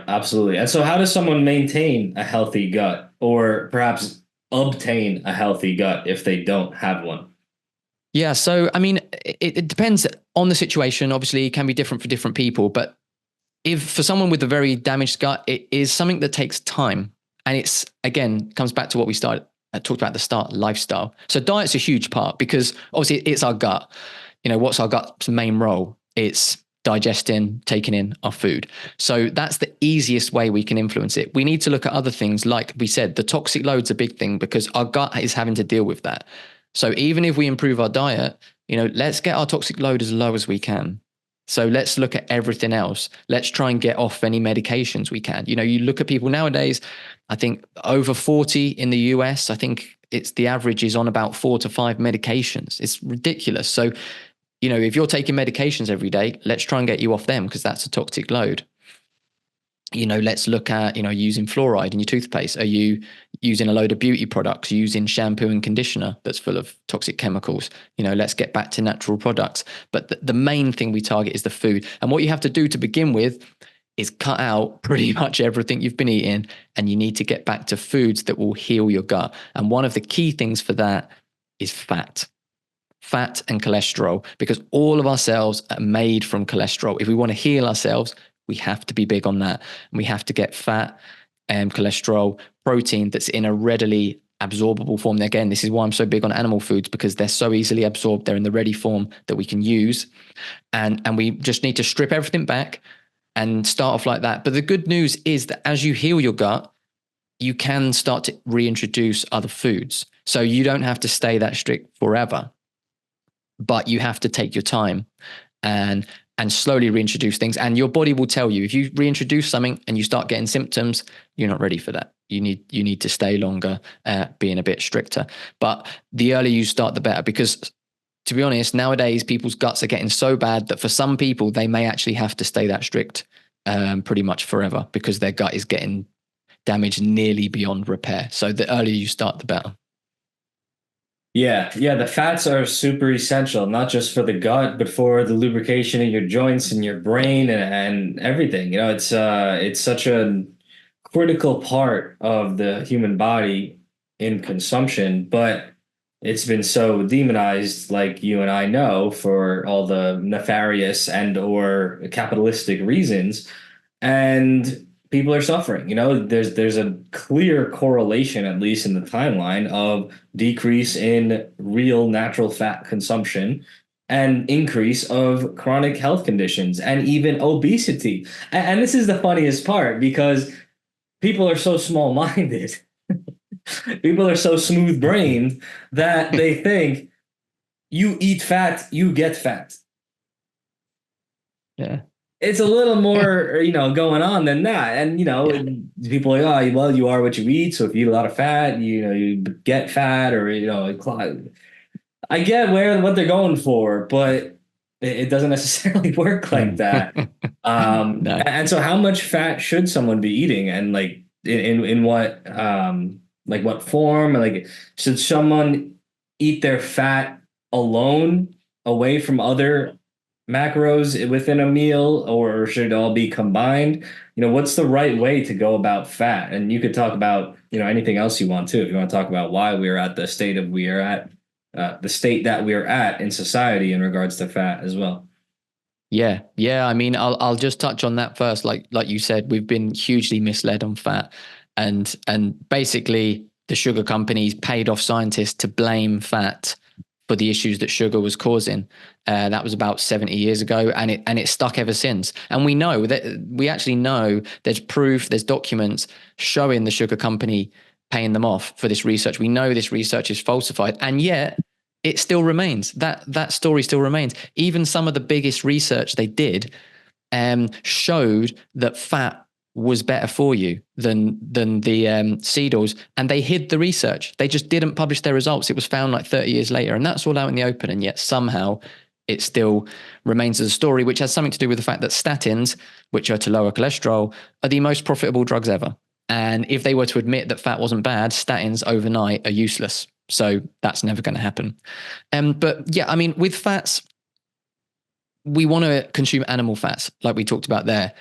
absolutely. And so how does someone maintain a healthy gut, or perhaps obtain a healthy gut if they don't have one? Yeah. So, I mean, it depends on the situation. Obviously, it can be different for different people. But if for someone with a very damaged gut, it is something that takes time. And it's, again, comes back to what we talked about at the start, lifestyle. So diet's a huge part, because obviously it's our gut. What's our gut's main role? It's digesting, taking in our food. So that's the easiest way we can influence it. We need to look at other things. Like we said, the toxic load's a big thing, because our gut is having to deal with that. So even if we improve our diet, let's get our toxic load as low as we can. So let's look at everything else. Let's try and get off any medications we can. You look at people nowadays, I think over 40 in the US, I think it's the average is on about 4 to 5 medications. It's ridiculous. So, if you're taking medications every day, let's try and get you off them, because that's a toxic load. Let's look at, using fluoride in your toothpaste. Are you using a load of beauty products, using shampoo and conditioner that's full of toxic chemicals? Let's get back to natural products. But the main thing we target is the food. And what you have to do to begin with is cut out pretty much everything you've been eating, and you need to get back to foods that will heal your gut. And one of the key things for that is fat and cholesterol, because all of our cells are made from cholesterol. If we want to heal ourselves, we have to be big on that. And we have to get fat and cholesterol, protein that's in a readily absorbable form. Again, this is why I'm so big on animal foods, because they're so easily absorbed. They're in the ready form that we can use. And we just need to strip everything back and start off like that. But the good news is that as you heal your gut, you can start to reintroduce other foods. So you don't have to stay that strict forever, but you have to take your time and slowly reintroduce things. And your body will tell you, if you reintroduce something and you start getting symptoms, you're not ready for that. You need to stay longer, being a bit stricter. But the earlier you start, the better, because to be honest, nowadays people's guts are getting so bad that for some people, they may actually have to stay that strict pretty much forever, because their gut is getting damaged nearly beyond repair. So the earlier you start, the better. Yeah, the fats are super essential, not just for the gut, but for the lubrication of your joints and your brain and everything. It's such a critical part of the human body in consumption, but it's been so demonized, like you and I know, for all the nefarious and or capitalistic reasons. And people are suffering. There's a clear correlation, at least in the timeline, of decrease in real natural fat consumption and increase of chronic health conditions and even obesity. And this is the funniest part, because people are so small-minded. People are so smooth-brained that they think you eat fat, you get fat. Yeah. It's a little more, going on than that. And, people are like, oh, well, you are what you eat. So if you eat a lot of fat, you get fat, or, I get what they're going for. But it doesn't necessarily work like that. No. And so how much fat should someone be eating, and like in what like what form? Like, should someone eat their fat alone away from other macros within a meal, or should it all be combined? What's the right way to go about fat? And you could talk about, anything else you want too. If you want to talk about why we are at the state that we are at in society in regards to fat as well. Yeah, yeah. I mean, I'll just touch on that first. Like you said, we've been hugely misled on fat, and basically the sugar companies paid off scientists to blame fat for the issues that sugar was causing. That was about 70 years ago, and it stuck ever since. And we actually know there's proof, there's documents showing the sugar company paying them off for this research. We know this research is falsified, and yet it still remains. That story still remains. Even some of the biggest research they did showed that fat was better for you than the seed oils, and they hid the research. They just didn't publish their results. It was found like 30 years later, and that's all out in the open. And yet somehow it still remains as a story, which has something to do with the fact that statins, which are to lower cholesterol, are the most profitable drugs ever. And if they were to admit that fat wasn't bad, statins overnight are useless. So that's never going to happen. But yeah, I mean, with fats, we want to consume animal fats, like we talked about there.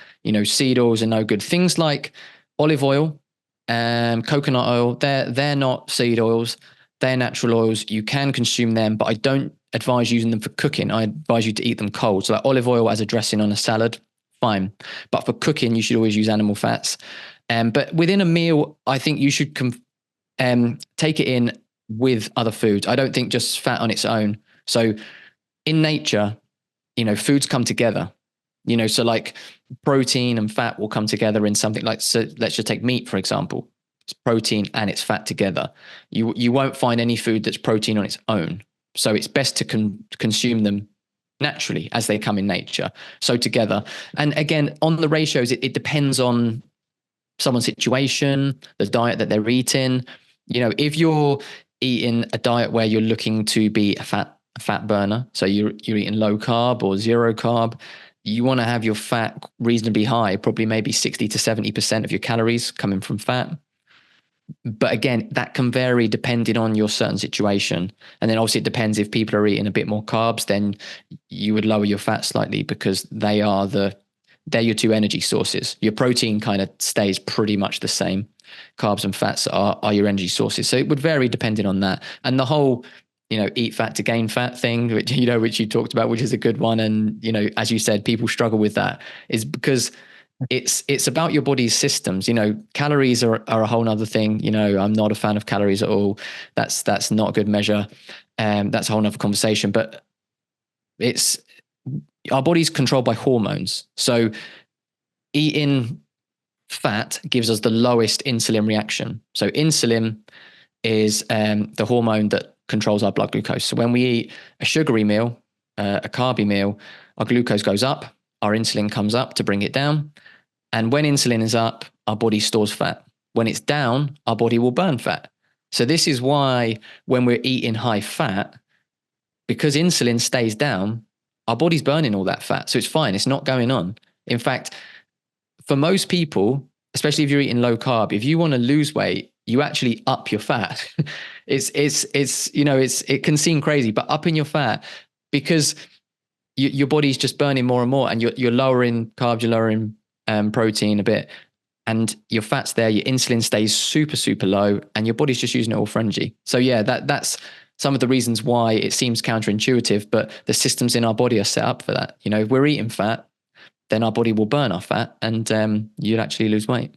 Seed oils are no good. Things like olive oil, coconut oil, they're not seed oils. They're natural oils. You can consume them, but I don't advise using them for cooking. I advise you to eat them cold. So like olive oil as a dressing on a salad, fine. But for cooking, you should always use animal fats. But within a meal, I think you should take it in with other foods. I don't think just fat on its own. So in nature, foods come together, so like protein and fat will come together in something like, so let's just take meat, for example. It's protein and it's fat together. You won't find any food that's protein on its own. So it's best to consume them naturally as they come in nature. So together. And again, on the ratios, it depends on someone's situation, the diet that they're eating. If you're eating a diet where you're looking to be a fat burner, so you're eating low carb or zero carb, you want to have your fat reasonably high, probably maybe 60 to 70% of your calories coming from fat. But again, that can vary depending on your certain situation. And then obviously it depends, if people are eating a bit more carbs, then you would lower your fat slightly, because they're your two energy sources. Your protein kind of stays pretty much the same. Carbs and fats are your energy sources. So it would vary depending on that. And the whole, eat fat to gain fat thing, which you talked about, which is a good one. And, as you said, people struggle with that, is because it's about your body's systems. Calories are a whole nother thing. I'm not a fan of calories at all. That's not a good measure. That's a whole nother conversation, but our body's controlled by hormones. So eating fat gives us the lowest insulin reaction. So insulin is the hormone that controls our blood glucose. So when we eat a sugary meal, a carby meal, our glucose goes up, our insulin comes up to bring it down. And when insulin is up, our body stores fat. When it's down, our body will burn fat. So this is why when we're eating high fat, because insulin stays down, our body's burning all that fat. So it's fine. It's not going on. In fact, for most people, especially if you're eating low carb, if you want to lose weight, you actually up your fat. It can seem crazy, but upping your fat, because your body's just burning more and more, and you're lowering carbs, you're lowering protein a bit, and your fat's there, your insulin stays super, super low, and your body's just using it all for energy. So yeah, that's some of the reasons why it seems counterintuitive, but the systems in our body are set up for that. If we're eating fat, then our body will burn our fat, and you'd actually lose weight.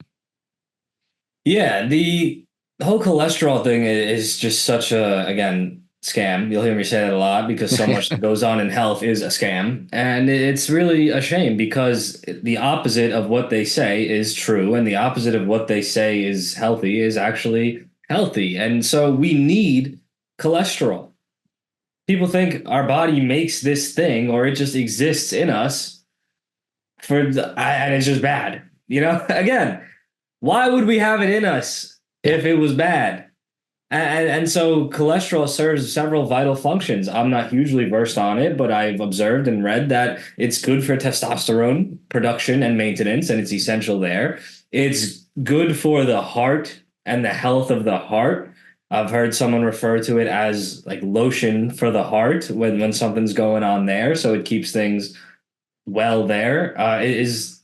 Yeah, the whole cholesterol thing is just such a, again, scam. You'll hear me say that a lot, because so much that goes on in health is a scam. And it's really a shame, because the opposite of what they say is true, and the opposite of what they say is healthy is actually healthy. And so we need cholesterol. People think our body makes this thing, or it just exists in us and it's just bad. Again, why would we have it in us if it was bad? And so cholesterol serves several vital functions. I'm not hugely versed on it, but I've observed and read that it's good for testosterone production and maintenance, and it's essential there. It's good for the heart and the health of the heart. I've heard someone refer to it as like lotion for the heart when something's going on there, so it keeps things well there. Is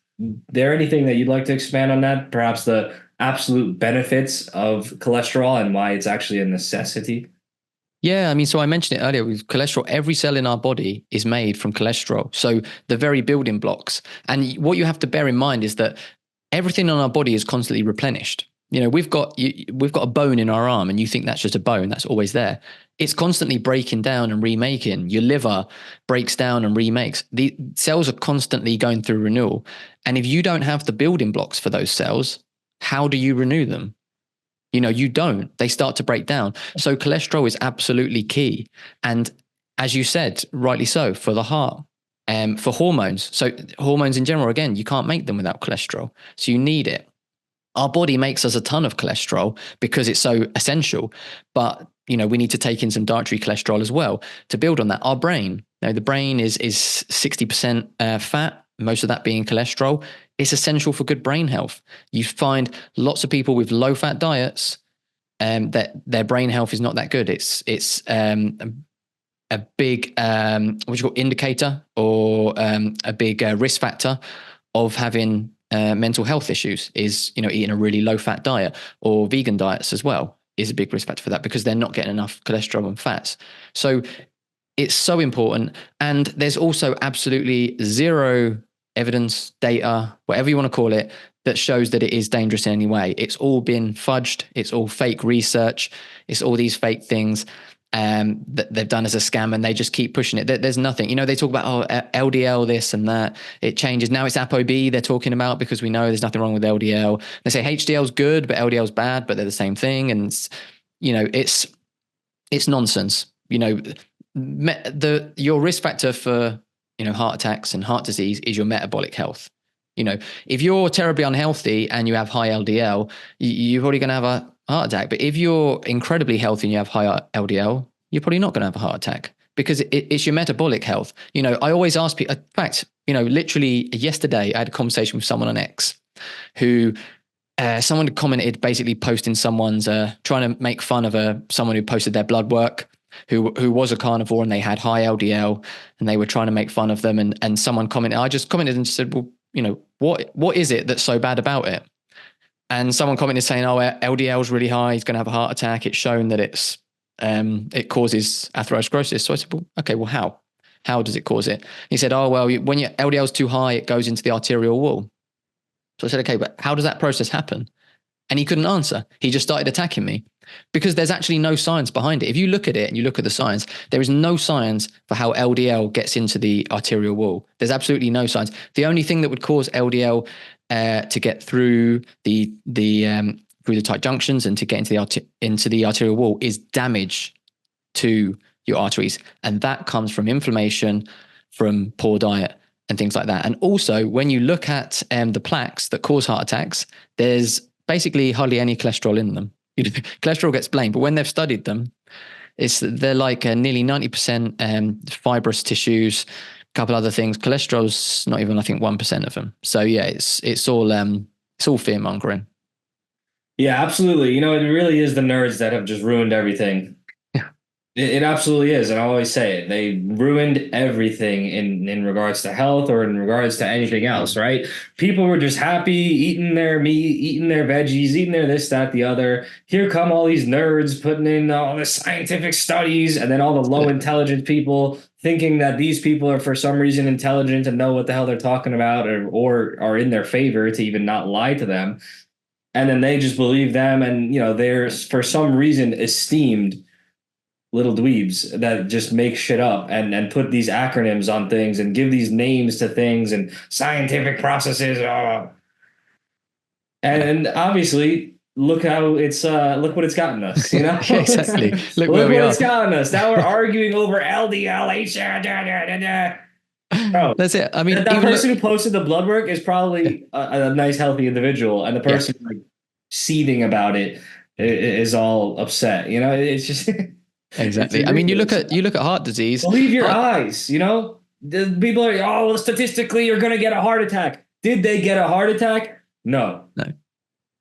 there anything that you'd like to expand on that? Perhaps the absolute benefits of cholesterol and why it's actually a necessity? Yeah, I mean, so I mentioned it earlier with cholesterol. Every cell in our body is made from cholesterol. So the very building blocks. And what you have to bear in mind is that everything on our body is constantly replenished. You know, we've got a bone in our arm, and you think that's just a bone that's always there. It's constantly breaking down and remaking. Your liver breaks down and remakes. The cells are constantly going through renewal. And if you don't have the building blocks for those cells, how do you renew them? You know, you don't. They start to break down. So cholesterol is absolutely key. And as you said, rightly so, for the heart, for hormones. So hormones in general, again, you can't make them without cholesterol. So you need it. Our body makes us a ton of cholesterol because it's so essential. But, you know, we need to take in some dietary cholesterol as well to build on that. Our brain, you know, the brain is 60% fat, most of that being cholesterol. It's essential for good brain health. You find lots of people with low fat diets that their brain health is not that good. It's a big what you call indicator or a big risk factor of having mental health issues. Is, you know, eating a really low fat diet or vegan diets as well is a big risk factor for that because they're not getting enough cholesterol and fats. So it's so important. And there's also absolutely zero evidence, data, whatever you want to call it, that shows that it is dangerous in any way. It's all been fudged. It's all fake research. It's all these fake things that they've done as a scam, and they just keep pushing it. There's nothing, you know, they talk about, oh, LDL, this and that. It changes. Now it's ApoB they're talking about because we know there's nothing wrong with LDL. They say HDL's good, but LDL's bad, but they're the same thing. And, you know, it's nonsense. You know, your risk factor for, you know, heart attacks and heart disease is your metabolic health. You know, if you're terribly unhealthy and you have high LDL, you're probably going to have a heart attack. But if you're incredibly healthy and you have high LDL, you're probably not going to have a heart attack because it's your metabolic health. You know, I always ask people, in fact, you know, literally yesterday I had a conversation with someone on X who someone commented basically posting someone's trying to make fun of someone who posted their blood work who was a carnivore and they had high LDL and they were trying to make fun of them. And someone commented, I just commented and said, well, you know, what is it that's so bad about it? And someone commented saying, oh, LDL is really high. He's going to have a heart attack. It's shown that it causes atherosclerosis. So I said, well, okay, well, how? How does it cause it? He said, oh, well, when your LDL is too high, it goes into the arterial wall. So I said, okay, but how does that process happen? And he couldn't answer. He just started attacking me because there's actually no science behind it. If you look at it and you look at the science, there is no science for how LDL gets into the arterial wall. There's absolutely no science. The only thing that would cause LDL to get through the tight junctions and to get into the arterial wall is damage to your arteries, and that comes from inflammation, from poor diet, and things like that. And also, when you look at the plaques that cause heart attacks, there's basically hardly any cholesterol in them. Cholesterol gets blamed, but when they've studied them, they're like nearly 90% fibrous tissues, a couple other things. Cholesterol's not even, I think, 1% of them. So yeah, it's all fear mongering. Yeah, absolutely. You know, it really is the nerds that have just ruined everything. Yeah, It absolutely is, and I always say it. They ruined everything in regards to health or in regards to anything else, right? People were just happy eating their meat, eating their veggies, eating their this, that, the other. Here come all these nerds putting in all the scientific studies, and then all the low intelligent people thinking that these people are for some reason intelligent and know what the hell they're talking about, or are in their favor to even not lie to them. And then they just believe them, and you know, they're for some reason esteemed little dweebs that just make shit up and put these acronyms on things and give these names to things and scientific processes. And obviously, look how it's look what it's gotten us, you know? yeah, exactly. Look where Look we what are. it's gotten us. Now we're arguing over LDL. Bro, That's it. I mean, that person who posted the blood work is probably a nice, healthy individual, and the yeah, person like seething about it is all upset. You know, it's just it's Exactly. I mean, ridiculous. you look at heart disease. Believe your Heart, eyes. You know, the people are, oh, well, statistically, you're going to get a heart attack. Did they get a heart attack? No. no, So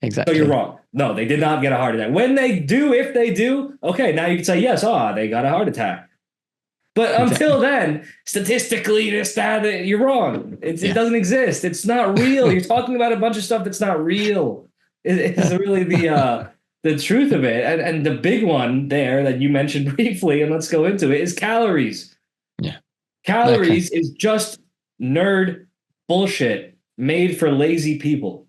you're exactly. wrong. No, they did not get a heart attack. When they do, if they do, okay, now you can say, yes, they got a heart attack. But until Exactly. then, statistically, you're wrong. It Yeah. doesn't exist. It's not real. You're talking about a bunch of stuff that's not real. It's Yeah. really the truth of it. And the big one there that you mentioned briefly, and let's go into it, is calories. Yeah. Okay. Calories is just nerd bullshit made for lazy people.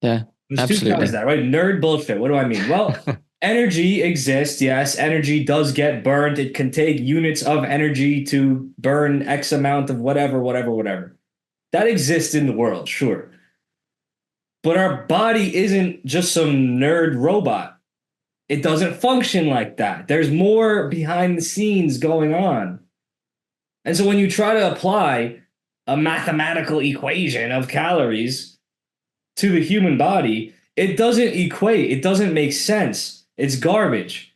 Yeah. There's two sides to Absolutely. that, right? Nerd bullshit. What do I mean? Well, energy exists. Yes, energy does get burned. It can take units of energy to burn X amount of whatever, whatever, whatever. That exists in the world, sure. But our body isn't just some nerd robot. It doesn't function like that. There's more behind the scenes going on. And so when you try to apply a mathematical equation of calories to the human body, it doesn't equate. It doesn't make sense. It's garbage.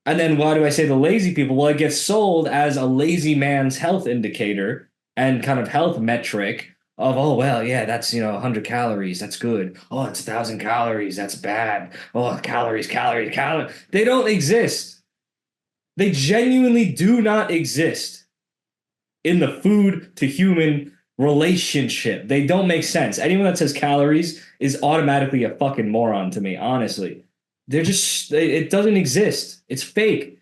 And then why do I say the lazy people? Well, it gets sold as a lazy man's health indicator and kind of health metric of, oh, well, yeah, that's, 100 calories. That's good. Oh, it's 1,000 calories. That's bad. Oh, calories, calories, calories. They don't exist. They genuinely do not exist in the food to human relationship. They don't make sense. Anyone that says calories is automatically a fucking moron to me, honestly. They're just, it doesn't exist. It's fake.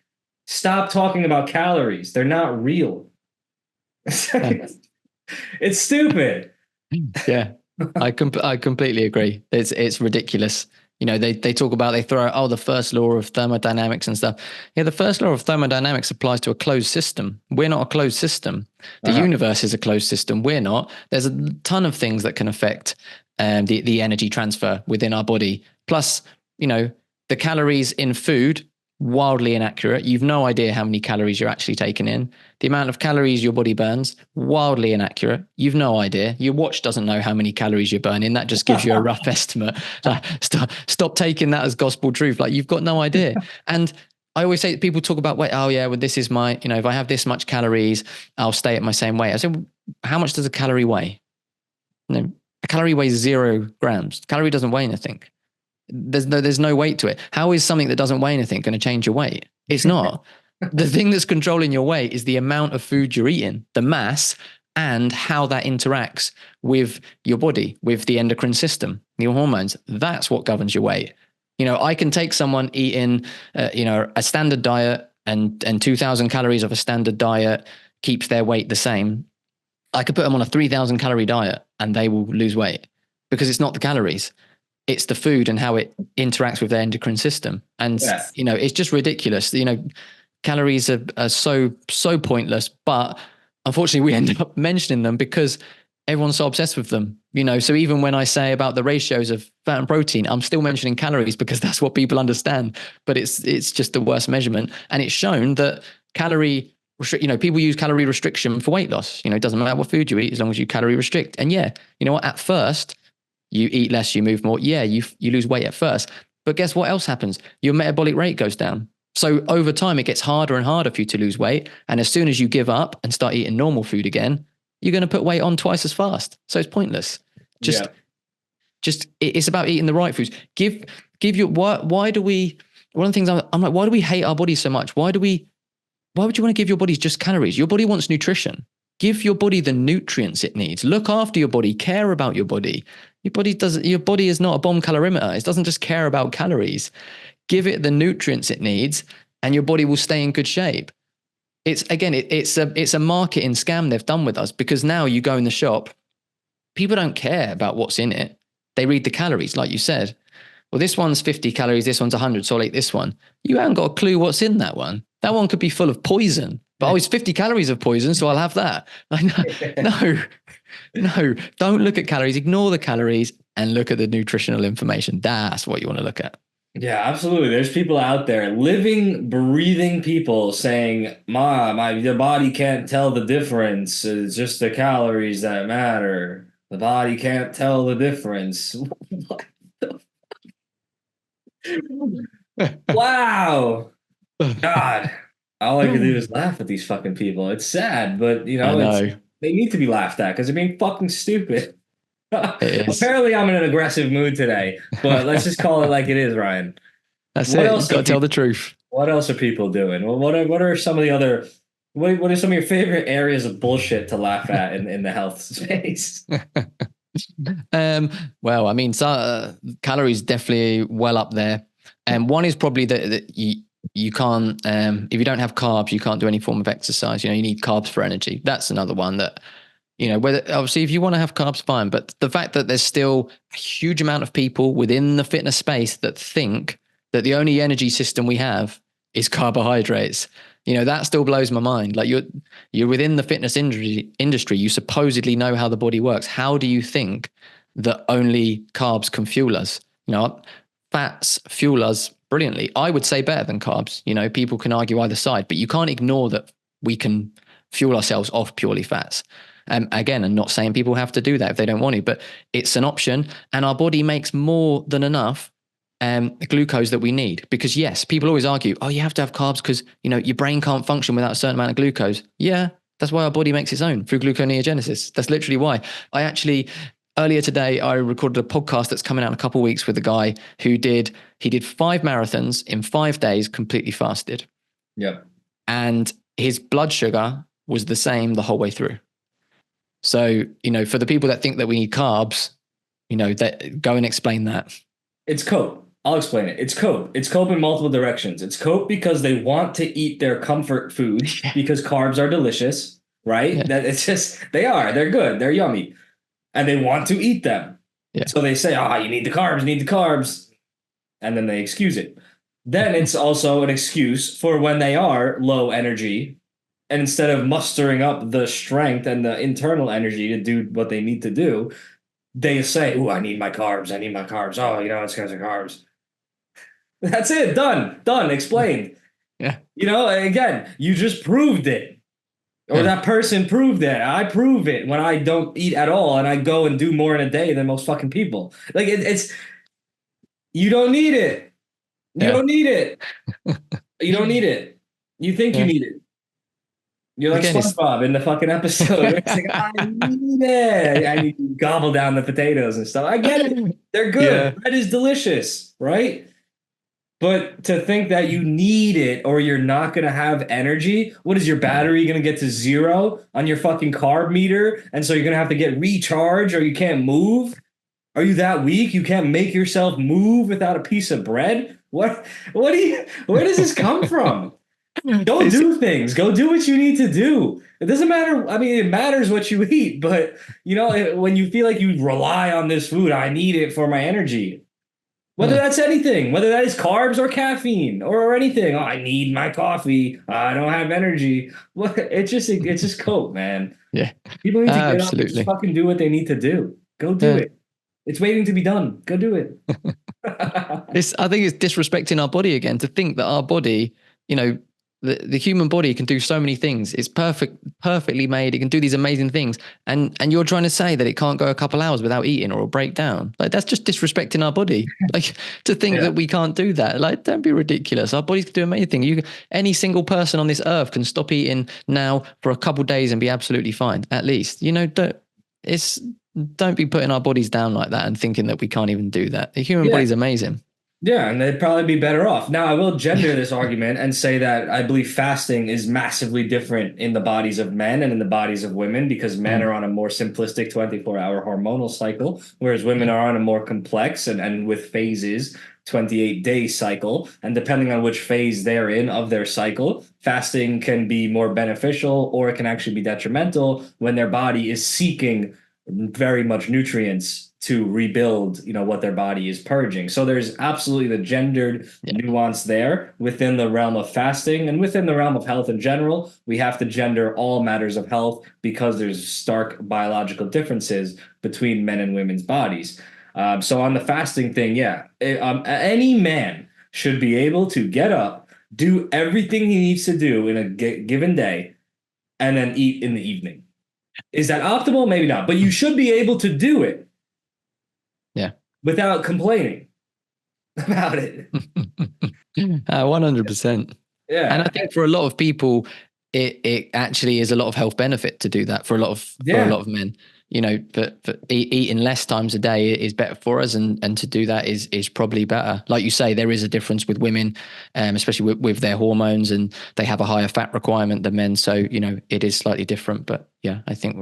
Stop talking about calories. They're not real. Yeah. It's stupid. Yeah. I completely agree. It's ridiculous. You know, they talk about, they throw out, oh, the first law of thermodynamics and stuff. Yeah, the first law of thermodynamics applies to a closed system. We're not a closed system. The Uh-huh. universe is a closed system. We're not. There's a ton of things that can affect the energy transfer within our body. Plus, you know, the calories in food, wildly inaccurate. You've no idea how many calories you're actually taking in. The amount of calories your body burns, wildly inaccurate. You've no idea. Your watch doesn't know how many calories you're burning. That just gives you a rough estimate. Like, stop taking that as gospel truth. Like, you've got no idea. And I always say, people talk about weight. Oh yeah, well, this is my, if I have this much calories, I'll stay at my same weight. I say, well, how much does a calorie weigh? A calorie weighs 0 grams. A calorie doesn't weigh anything. There's no weight to it. How is something that doesn't weigh anything going to change your weight? It's not. The thing that's controlling your weight is the amount of food you're eating, the mass, and how that interacts with your body, with the endocrine system, your hormones. That's what governs your weight. I can take someone eating, a standard diet and 2,000 calories of a standard diet keeps their weight the same. I could put them on a 3,000 calorie diet and they will lose weight because it's not the calories, it's the food and how it interacts with their endocrine system. And, Yeah. it's just ridiculous. Calories are so pointless, but unfortunately we end up mentioning them because everyone's so obsessed with them. So even when I say about the ratios of fat and protein, I'm still mentioning calories because that's what people understand, but it's just the worst measurement. And it's shown that people use calorie restriction for weight loss. It doesn't matter what food you eat as long as you calorie restrict. And yeah, you know what, at first you eat less, you move more. Yeah, you lose weight at first. But guess what else happens? Your metabolic rate goes down. So over time, it gets harder and harder for you to lose weight. And as soon as you give up and start eating normal food again, you're going to put weight on twice as fast. So it's pointless. Yeah. Just it's about eating the right foods. Give your, why do we, one of the things I'm like, why do we hate our bodies so much? Why would you want to give your body just calories? Your body wants nutrition. Give your body the nutrients it needs. Look after your body. Care about your body. Your body is not a bomb calorimeter. It doesn't just care about calories. Give it the nutrients it needs and your body will stay in good shape. It's a marketing scam they've done with us because now you go in the shop, people don't care about what's in it. They read the calories, like you said. Well, this one's 50 calories, this one's 100, so I'll eat this one. You haven't got a clue what's in that one. That one could be full of poison, but it's 50 calories of poison, so I'll have that. Like, no, don't look at calories. Ignore the calories and look at the nutritional information. That's what you want to look at. Yeah, absolutely. There's people out there, living, breathing people saying, the body can't tell the difference. It's just the calories that matter. The body can't tell the difference. What Wow. God. All I can do is laugh at these fucking people. It's sad, but I know they need to be laughed at because they're being fucking stupid. it is. Apparently, I'm in an aggressive mood today, but let's just call it like it is, Ryan. That's What it. You've else are got to tell the people? truth. What else are people doing? Well, what are some of the other? What are some of your favorite areas of bullshit to laugh at in the health space? Um, well, I mean, calories definitely well up there. And one is probably that you can't if you don't have carbs, you can't do any form of exercise. You need carbs for energy. That's another one that whether obviously if you want to have carbs, fine. But the fact that there's still a huge amount of people within the fitness space that think that the only energy system we have is carbohydrates. That still blows my mind. Like you're within the fitness industry. You supposedly know how the body works. How do you think that only carbs can fuel us? Fats fuel us brilliantly. I would say better than carbs. People can argue either side, but you can't ignore that we can fuel ourselves off purely fats. Again, I'm not saying people have to do that if they don't want to, but it's an option, and our body makes more than enough glucose that we need. Because yes, people always argue, oh, you have to have carbs because your brain can't function without a certain amount of glucose. Yeah, that's why our body makes its own through gluconeogenesis. That's literally why. Earlier today, I recorded a podcast that's coming out in a couple of weeks with a guy who did 5 marathons in 5 days, completely fasted. Yep. And his blood sugar was the same the whole way through. So, for the people that think that we need carbs, that go and explain that. It's cope. I'll explain it. It's cope. It's cope in multiple directions. It's cope because they want to eat their comfort food because carbs are delicious, right? Yeah. That it's just they're good, they're yummy, and they want to eat them. Yeah. So they say, you need the carbs, and then they excuse it. Then it's also an excuse for when they are low energy, and instead of mustering up the strength and the internal energy to do what they need to do, they say, I need my carbs. I need my carbs. Oh, it's because of carbs. That's it. Done. Explained. Yeah. Again, you just proved it. Or that person proved it. I prove it when I don't eat at all and I go and do more in a day than most fucking people. Like it's you don't need it. You don't need it. You don't need it. You think you need it. You're like Again, SpongeBob in the fucking episode. It's like, I need it. I need to gobble down the potatoes and stuff. I get it. They're good. Yeah. Bread is delicious, right? But to think that you need it or you're not going to have energy, what is your battery going to get to 0 on your fucking carb meter? And so you're going to have to get recharged or you can't move? Are you that weak? You can't make yourself move without a piece of bread? Where does this come from? Don't do things. Go do what you need to do. It doesn't matter. I mean, it matters what you eat, but when you feel like you rely on this food, I need it for my energy. Whether that's anything, whether that is carbs or caffeine or anything. I need my coffee. I don't have energy. It's just cope, man. Yeah. People need to get up and Absolutely. just fucking do what they need to do. Go do it. It's waiting to be done. Go do it. I think it's disrespecting our body again to think that our body, the human body can do so many things. It's perfectly made. It can do these amazing things. And you're trying to say that it can't go a couple hours without eating or break down. Like that's just disrespecting our body. Like to think that we can't do that. Like don't be ridiculous. Our bodies can do amazing. Any single person on this earth can stop eating now for a couple of days and be absolutely fine. At least, don't be putting our bodies down like that and thinking that we can't even do that. The human body's amazing. Yeah, and they'd probably be better off. Now, I will gender this argument and say that I believe fasting is massively different in the bodies of men and in the bodies of women because men are on a more simplistic 24-hour hormonal cycle, whereas women are on a more complex and with phases, 28-day cycle. And depending on which phase they're in of their cycle, fasting can be more beneficial or it can actually be detrimental when their body is seeking very much nutrients to rebuild, what their body is purging. So there's absolutely the gendered nuance there within the realm of fasting and within the realm of health in general. We have to gender all matters of health because there's stark biological differences between men and women's bodies. So on the fasting thing, any man should be able to get up, do everything he needs to do in a given day, and then eat in the evening. Is that optimal? Maybe not, but you should be able to do it. Yeah. Without complaining. about it. 100%. And I Yeah. think for a lot of people, it actually is a lot of health benefit to do that for a lot Yeah. of men. But eating less times a day is better for us, and to do that is probably better. Like you say, there is a difference with women, especially with their hormones, and they have a higher fat requirement than men. So it is slightly different. But yeah, I think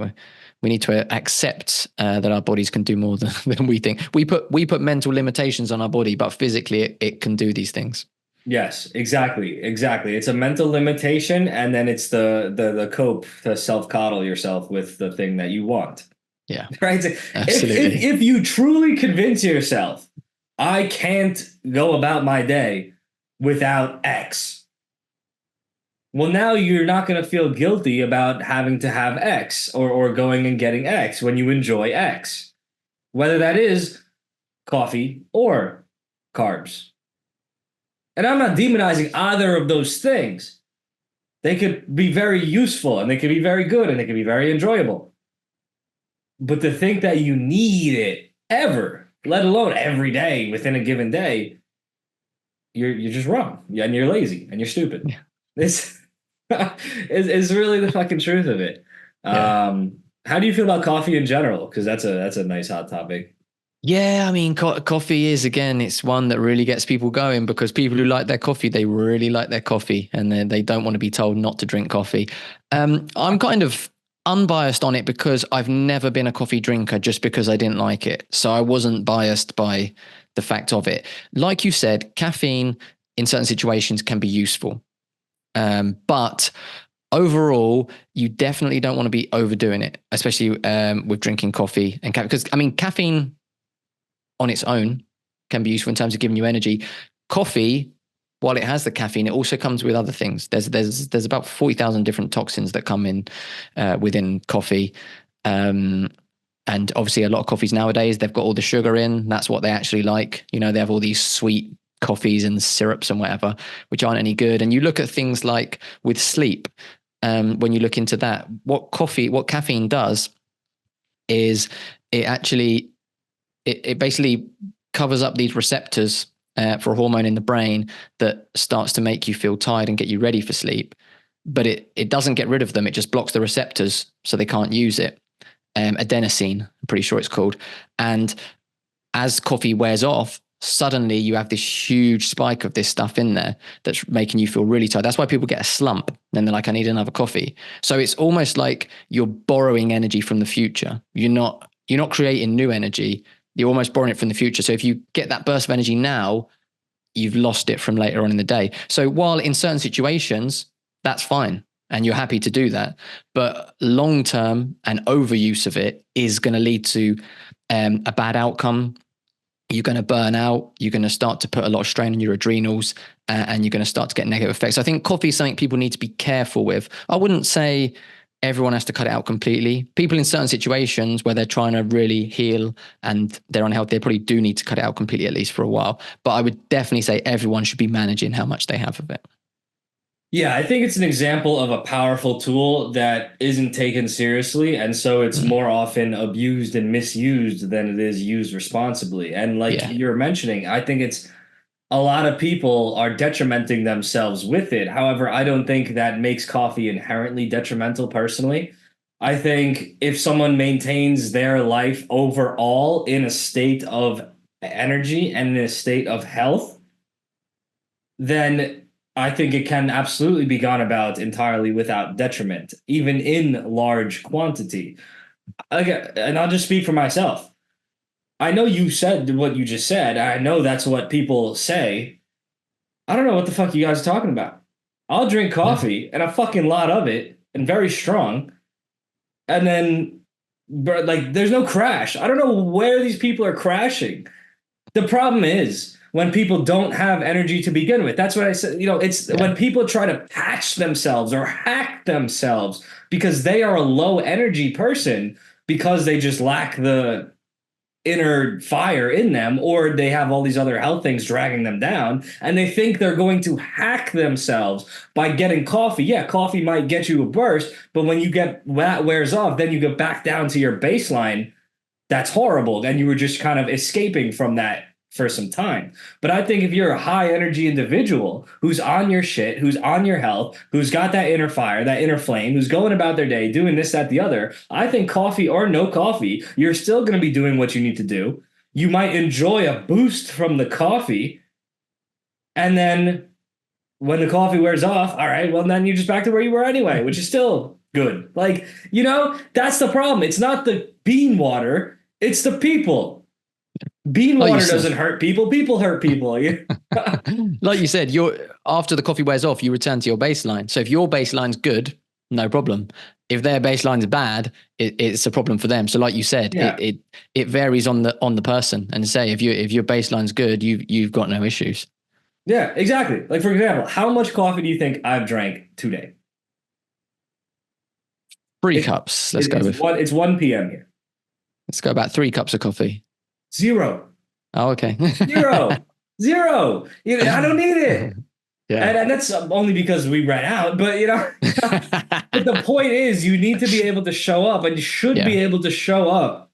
we need to accept that our bodies can do more than we think. We put mental limitations on our body, but physically it can do these things. Yes, exactly. Exactly. It's a mental limitation, and then it's the cope to self-coddle yourself with the thing that you want. Yeah, Right? absolutely. If you truly convince yourself, I can't go about my day without X. Well, now you're not going to feel guilty about having to have X, or going and getting X when you enjoy X, whether that is coffee or carbs. And I'm not demonizing either of those things. They could be very useful, and they could be very good, and they could be very enjoyable. But to think that you need it ever, let alone every day within a given day, you're just wrong. Yeah, and you're lazy and you're stupid. Yeah. This is really the fucking truth of it. Yeah. How do you feel about coffee in general? Because that's a nice hot topic. Yeah, I mean, coffee is, again, it's one that really gets people going, because people who like their coffee, they really like their coffee, and they don't want to be told not to drink coffee. I'm kind of unbiased on it because I've never been a coffee drinker, just because I didn't like it. So I wasn't biased by the fact of it. Like you said, caffeine in certain situations can be useful. But overall, you definitely don't want to be overdoing it, especially with drinking coffee and because I mean, caffeine on its own can be useful in terms of giving you energy. Coffee, while it has the caffeine, it also comes with other things. There's about 40,000 different toxins that come in within coffee. And obviously a lot of coffees nowadays, they've got all the sugar in. That's what they actually like. They have all these sweet coffees and syrups and whatever, which aren't any good. And you look at things like with sleep, when you look into that, what caffeine does is it basically covers up these receptors for a hormone in the brain that starts to make you feel tired and get you ready for sleep. But it doesn't get rid of them. It just blocks the receptors so they can't use it. Adenosine, I'm pretty sure it's called. And as coffee wears off, suddenly you have this huge spike of this stuff in there that's making you feel really tired. That's why people get a slump. Then they're like, I need another coffee. So it's almost like you're borrowing energy from the future. You're not creating new energy. You're almost borrowing it from the future. So if you get that burst of energy now, you've lost it from later on in the day. So while in certain situations, that's fine, and you're happy to do that, but long-term and overuse of it is going to lead to a bad outcome. You're going to burn out. You're going to start to put a lot of strain on your adrenals, and you're going to start to get negative effects. I think coffee is something people need to be careful with. I wouldn't say everyone has to cut it out completely. People in certain situations where they're trying to really heal and they're unhealthy, they probably do need to cut it out completely, at least for a while. But I would definitely say everyone should be managing how much they have of it. Yeah, I think it's an example of a powerful tool that isn't taken seriously, and so it's Mm. more often abused and misused than it is used responsibly. And like Yeah. you're mentioning, I think it's a lot of people are detrimenting themselves with it. However, I don't think that makes coffee inherently detrimental personally. I think if someone maintains their life overall in a state of energy and in a state of health, then I think it can absolutely be gone about entirely without detriment, even in large quantity. Okay, and I'll just speak for myself. I know you said what you just said. I know that's what people say. I don't know what the fuck you guys are talking about. I'll drink Yeah. coffee and a fucking lot of it and very strong. And then, but like, there's no crash. I don't know where these people are crashing. The problem is when people don't have energy to begin with. That's what I said. It's Yeah. when people try to patch themselves or hack themselves because they are a low energy person because they just lack the inner fire in them, or they have all these other health things dragging them down, and they think they're going to hack themselves by getting coffee. Yeah, coffee might get you a burst, but when you get that wears off, then you get back down to your baseline. That's horrible. Then you were just kind of escaping from that for some time. But I think if you're a high energy individual who's on your shit, who's on your health, who's got that inner fire, that inner flame, who's going about their day doing this, that, the other, I think coffee or no coffee, you're still going to be doing what you need to do. You might enjoy a boost from the coffee. And then when the coffee wears off, all right, well, then you're just back to where you were anyway, which is still good. Like, that's the problem. It's not the bean water, it's the people. Bean water doesn't hurt people. People hurt people. Like you said, after the coffee wears off, you return to your baseline. So if your baseline's good, no problem. If their baseline's bad, it's a problem for them. So like you said, it varies on the person. And say if your baseline's good, you've got no issues. Yeah, exactly. Like for example, how much coffee do you think I've drank today? 3 cups. It's 1 p.m. here. Let's go about 3 cups of coffee. 0. Oh, okay. Zero. I don't need it. Yeah. And that's only because we ran out. But, but the point is you need to be able to show up, and you should be able to show up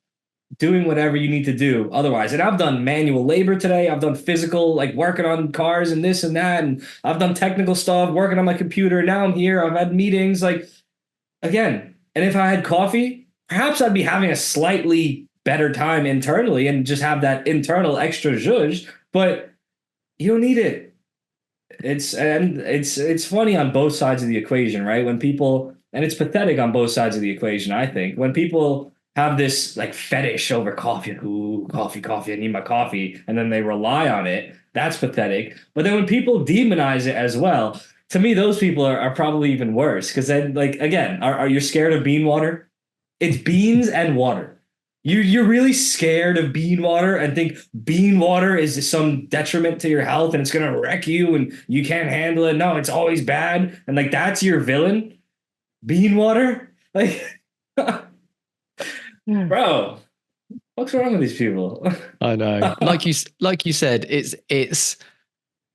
doing whatever you need to do otherwise. And I've done manual labor today. I've done physical, like working on cars and this and that. And I've done technical stuff, working on my computer. Now I'm here. I've had meetings, like, again. And if I had coffee, perhaps I'd be having a slightly better time internally and just have that internal extra zhuzh, but you don't need it. It's funny on both sides of the equation, right? When people, and it's pathetic on both sides of the equation, I think, when people have this like fetish over coffee, ooh, coffee, I need my coffee, and then they rely on it, that's pathetic. But then when people demonize it as well, to me, those people are probably even worse, because then, like, again, are you scared of bean water? It's beans and water. You're really scared of bean water and think bean water is some detriment to your health and it's going to wreck you and you can't handle it. No, it's always bad. And like, that's your villain? Bean water? Like, bro, what's wrong with these people? I know. Like you said, it's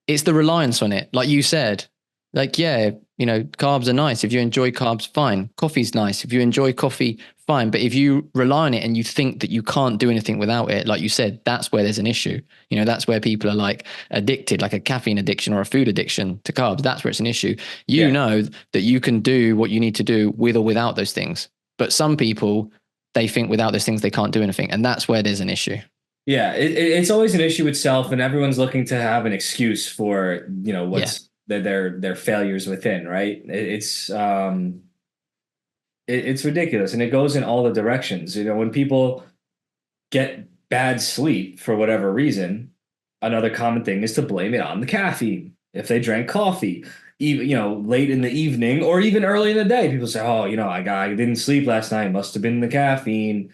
the reliance on it. Like you said, like, yeah, carbs are nice. If you enjoy carbs, fine. Coffee's nice. If you enjoy coffee, fine. But if you rely on it and you think that you can't do anything without it, like you said, that's where there's an issue. That's where people are like addicted, like a caffeine addiction or a food addiction to carbs. That's where it's an issue. You know that you can do what you need to do with or without those things. But some people, they think without those things, they can't do anything. And that's where there's an issue. Yeah. It's always an issue itself. And everyone's looking to have an excuse for, what's their failures within, right? It's ridiculous, and it goes in all the directions. When people get bad sleep for whatever reason, another common thing is to blame it on the caffeine. If they drank coffee, even late in the evening or even early in the day, people say, "Oh, I didn't sleep last night. Must have been the caffeine."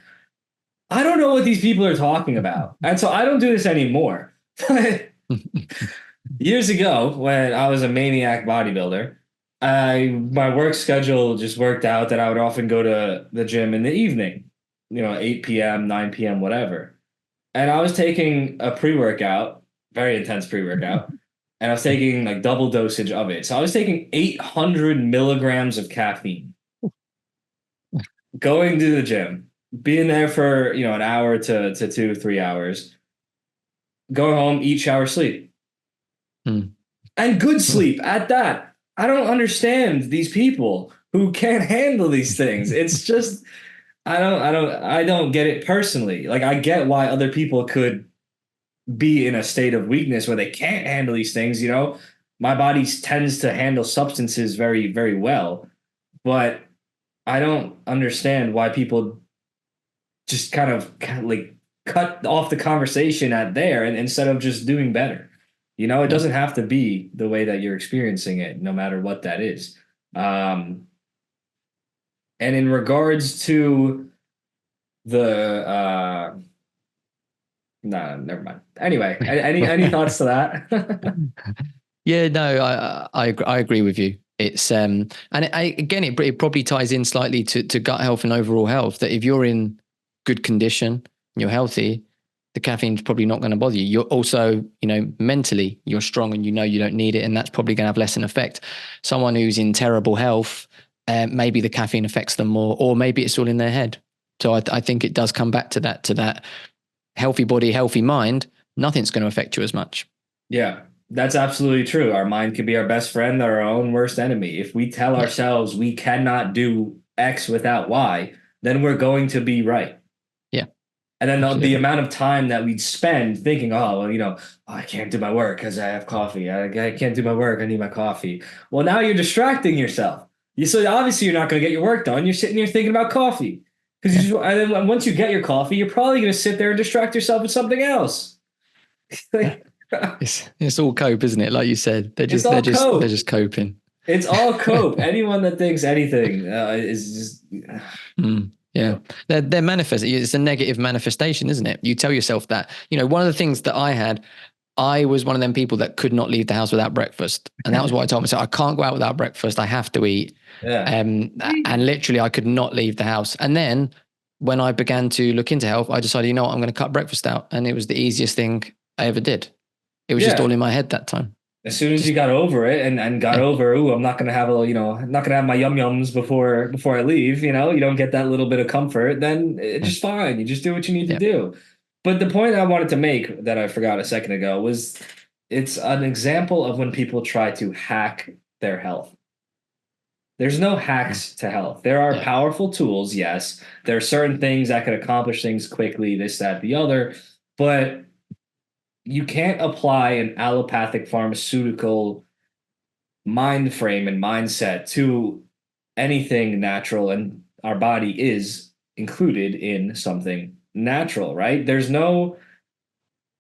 I don't know what these people are talking about, and so I don't do this anymore. Years ago, when I was a maniac bodybuilder, my work schedule just worked out that I would often go to the gym in the evening, 8 p.m., 9 p.m., whatever. And I was taking a pre-workout, very intense pre-workout, and I was taking like double dosage of it. So I was taking 800 milligrams of caffeine, going to the gym, being there for, an hour to 2 3 hours, going home, eat, shower, sleep. And good sleep at that. I don't understand these people who can't handle these things. It's just, I don't get it personally. Like, I get why other people could be in a state of weakness where they can't handle these things. My body tends to handle substances very, very well, but I don't understand why people just kind of like cut off the conversation at there, and instead of just doing better. It doesn't have to be the way that you're experiencing it, no matter what that is. And in regards to the, no, never mind. Anyway, any thoughts to that? Yeah, no, I agree with you. It's and it probably ties in slightly to gut health and overall health. That if you're in good condition and you're healthy, the caffeine's probably not going to bother you. You're also, mentally, you're strong and you don't need it, and that's probably going to have less an effect. Someone who's in terrible health, maybe the caffeine affects them more, or maybe it's all in their head. So I think it does come back to that healthy body, healthy mind, nothing's going to affect you as much. Yeah, that's absolutely true. Our mind can be our best friend or our own worst enemy. If we tell Yeah. ourselves we cannot do X without Y, then we're going to be right. Yeah, And then the absolutely. amount of time that we'd spend thinking, oh, well, I can't do my work because I have coffee. I can't do my work. I need my coffee. Well, now you're distracting yourself. So obviously you're not going to get your work done. You're sitting here thinking about coffee. Yeah. And then once you get your coffee, you're probably going to sit there and distract yourself with something else. Yeah. Like, It's all cope, isn't it? Like you said, it's all they're cope. just coping. It's all cope. Anyone that thinks anything is just, Yeah, they're manifesting. It's a negative manifestation, isn't it? You tell yourself that. One of the things that I was one of them people that could not leave the house without breakfast, and that was what I told myself. I can't go out without breakfast. I have to eat. yeah. And literally, I could not leave the house. And then when I began to look into health, I decided, I'm going to cut breakfast out, and it was the easiest thing I ever did. It was just Yeah. all in my head that time. As soon as you got over it and got over, I'm not gonna have I'm not gonna have my yum yums before I leave. You don't get that little bit of comfort, then it's Yeah, just fine. You just do what you need to yeah, do. But the point I wanted to make that I forgot a second ago was it's an example of when people try to hack their health. There's no hacks to health. There are yeah, powerful tools, yes. There are certain things that could accomplish things quickly, this, that, the other, but you can't apply an allopathic pharmaceutical mind frame and mindset to anything natural, and our body is included in something natural, right? There's no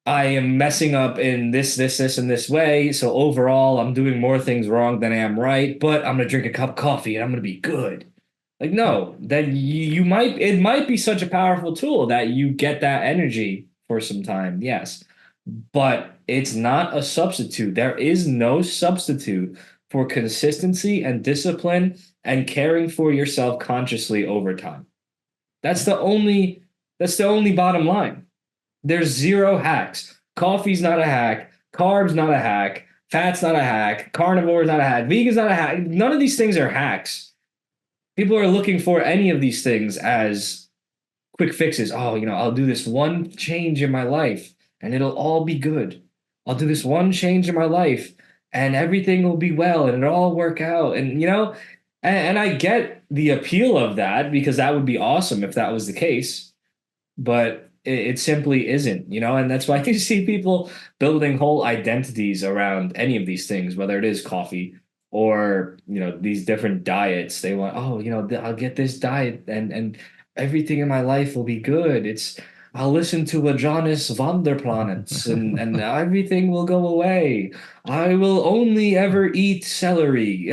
I am messing up in this, and this way. So overall, I'm doing more things wrong than I am right, but I'm gonna drink a cup of coffee and I'm gonna be good. Like, yeah, no, then it might be such a powerful tool that you get that energy for some time, yes. But it's not a substitute. There is no substitute for consistency and discipline and caring for yourself consciously over time. That's yeah. the only that's the only bottom line. There's zero hacks. Coffee's not a hack. Carbs not a hack. Fat's not a hack. Carnivore is not a hack. Vegan's not a hack. None of these things are hacks. People are looking for any of these things as quick fixes. Oh, I'll do this one change in my life and it'll all be good. I'll do this one change in my life and everything will be well and it'll all work out. And I get the appeal of that because that would be awesome if that was the case. But it simply isn't, and that's why you see people building whole identities around any of these things, whether it is coffee or, these different diets. They want, oh, I'll get this diet and everything in my life will be good. I'll listen to a Jonas van der Planets and everything will go away. I will only ever eat celery.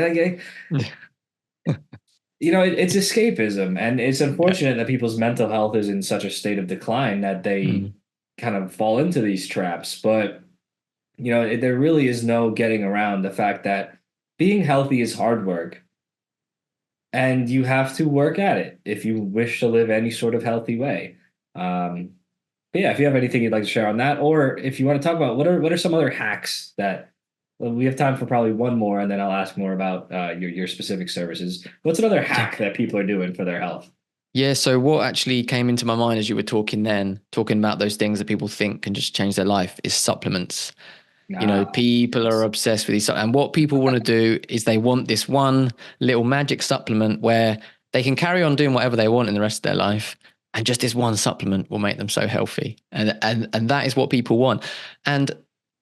It's escapism, and it's Yeah. unfortunate that people's mental health is in such a state of decline that they Mm. kind of fall into these traps. But, there really is no getting around the fact that being healthy is hard work, and you have to work at it if you wish to live any sort of healthy way. But yeah, if you have anything you'd like to share on that, or if you want to talk about what are some other hacks that well, we have time for probably one more, and then I'll ask more about your specific services. What's another Yeah. hack that people are doing for their health? Yeah. So what actually came into my mind as you were talking about those things that people think can just change their life is supplements. Ah, People are yes. obsessed with these. And what people want to do is they want this one little magic supplement where they can carry on doing whatever they want in the rest of their life. And just this one supplement will make them so healthy. And that is what people want. And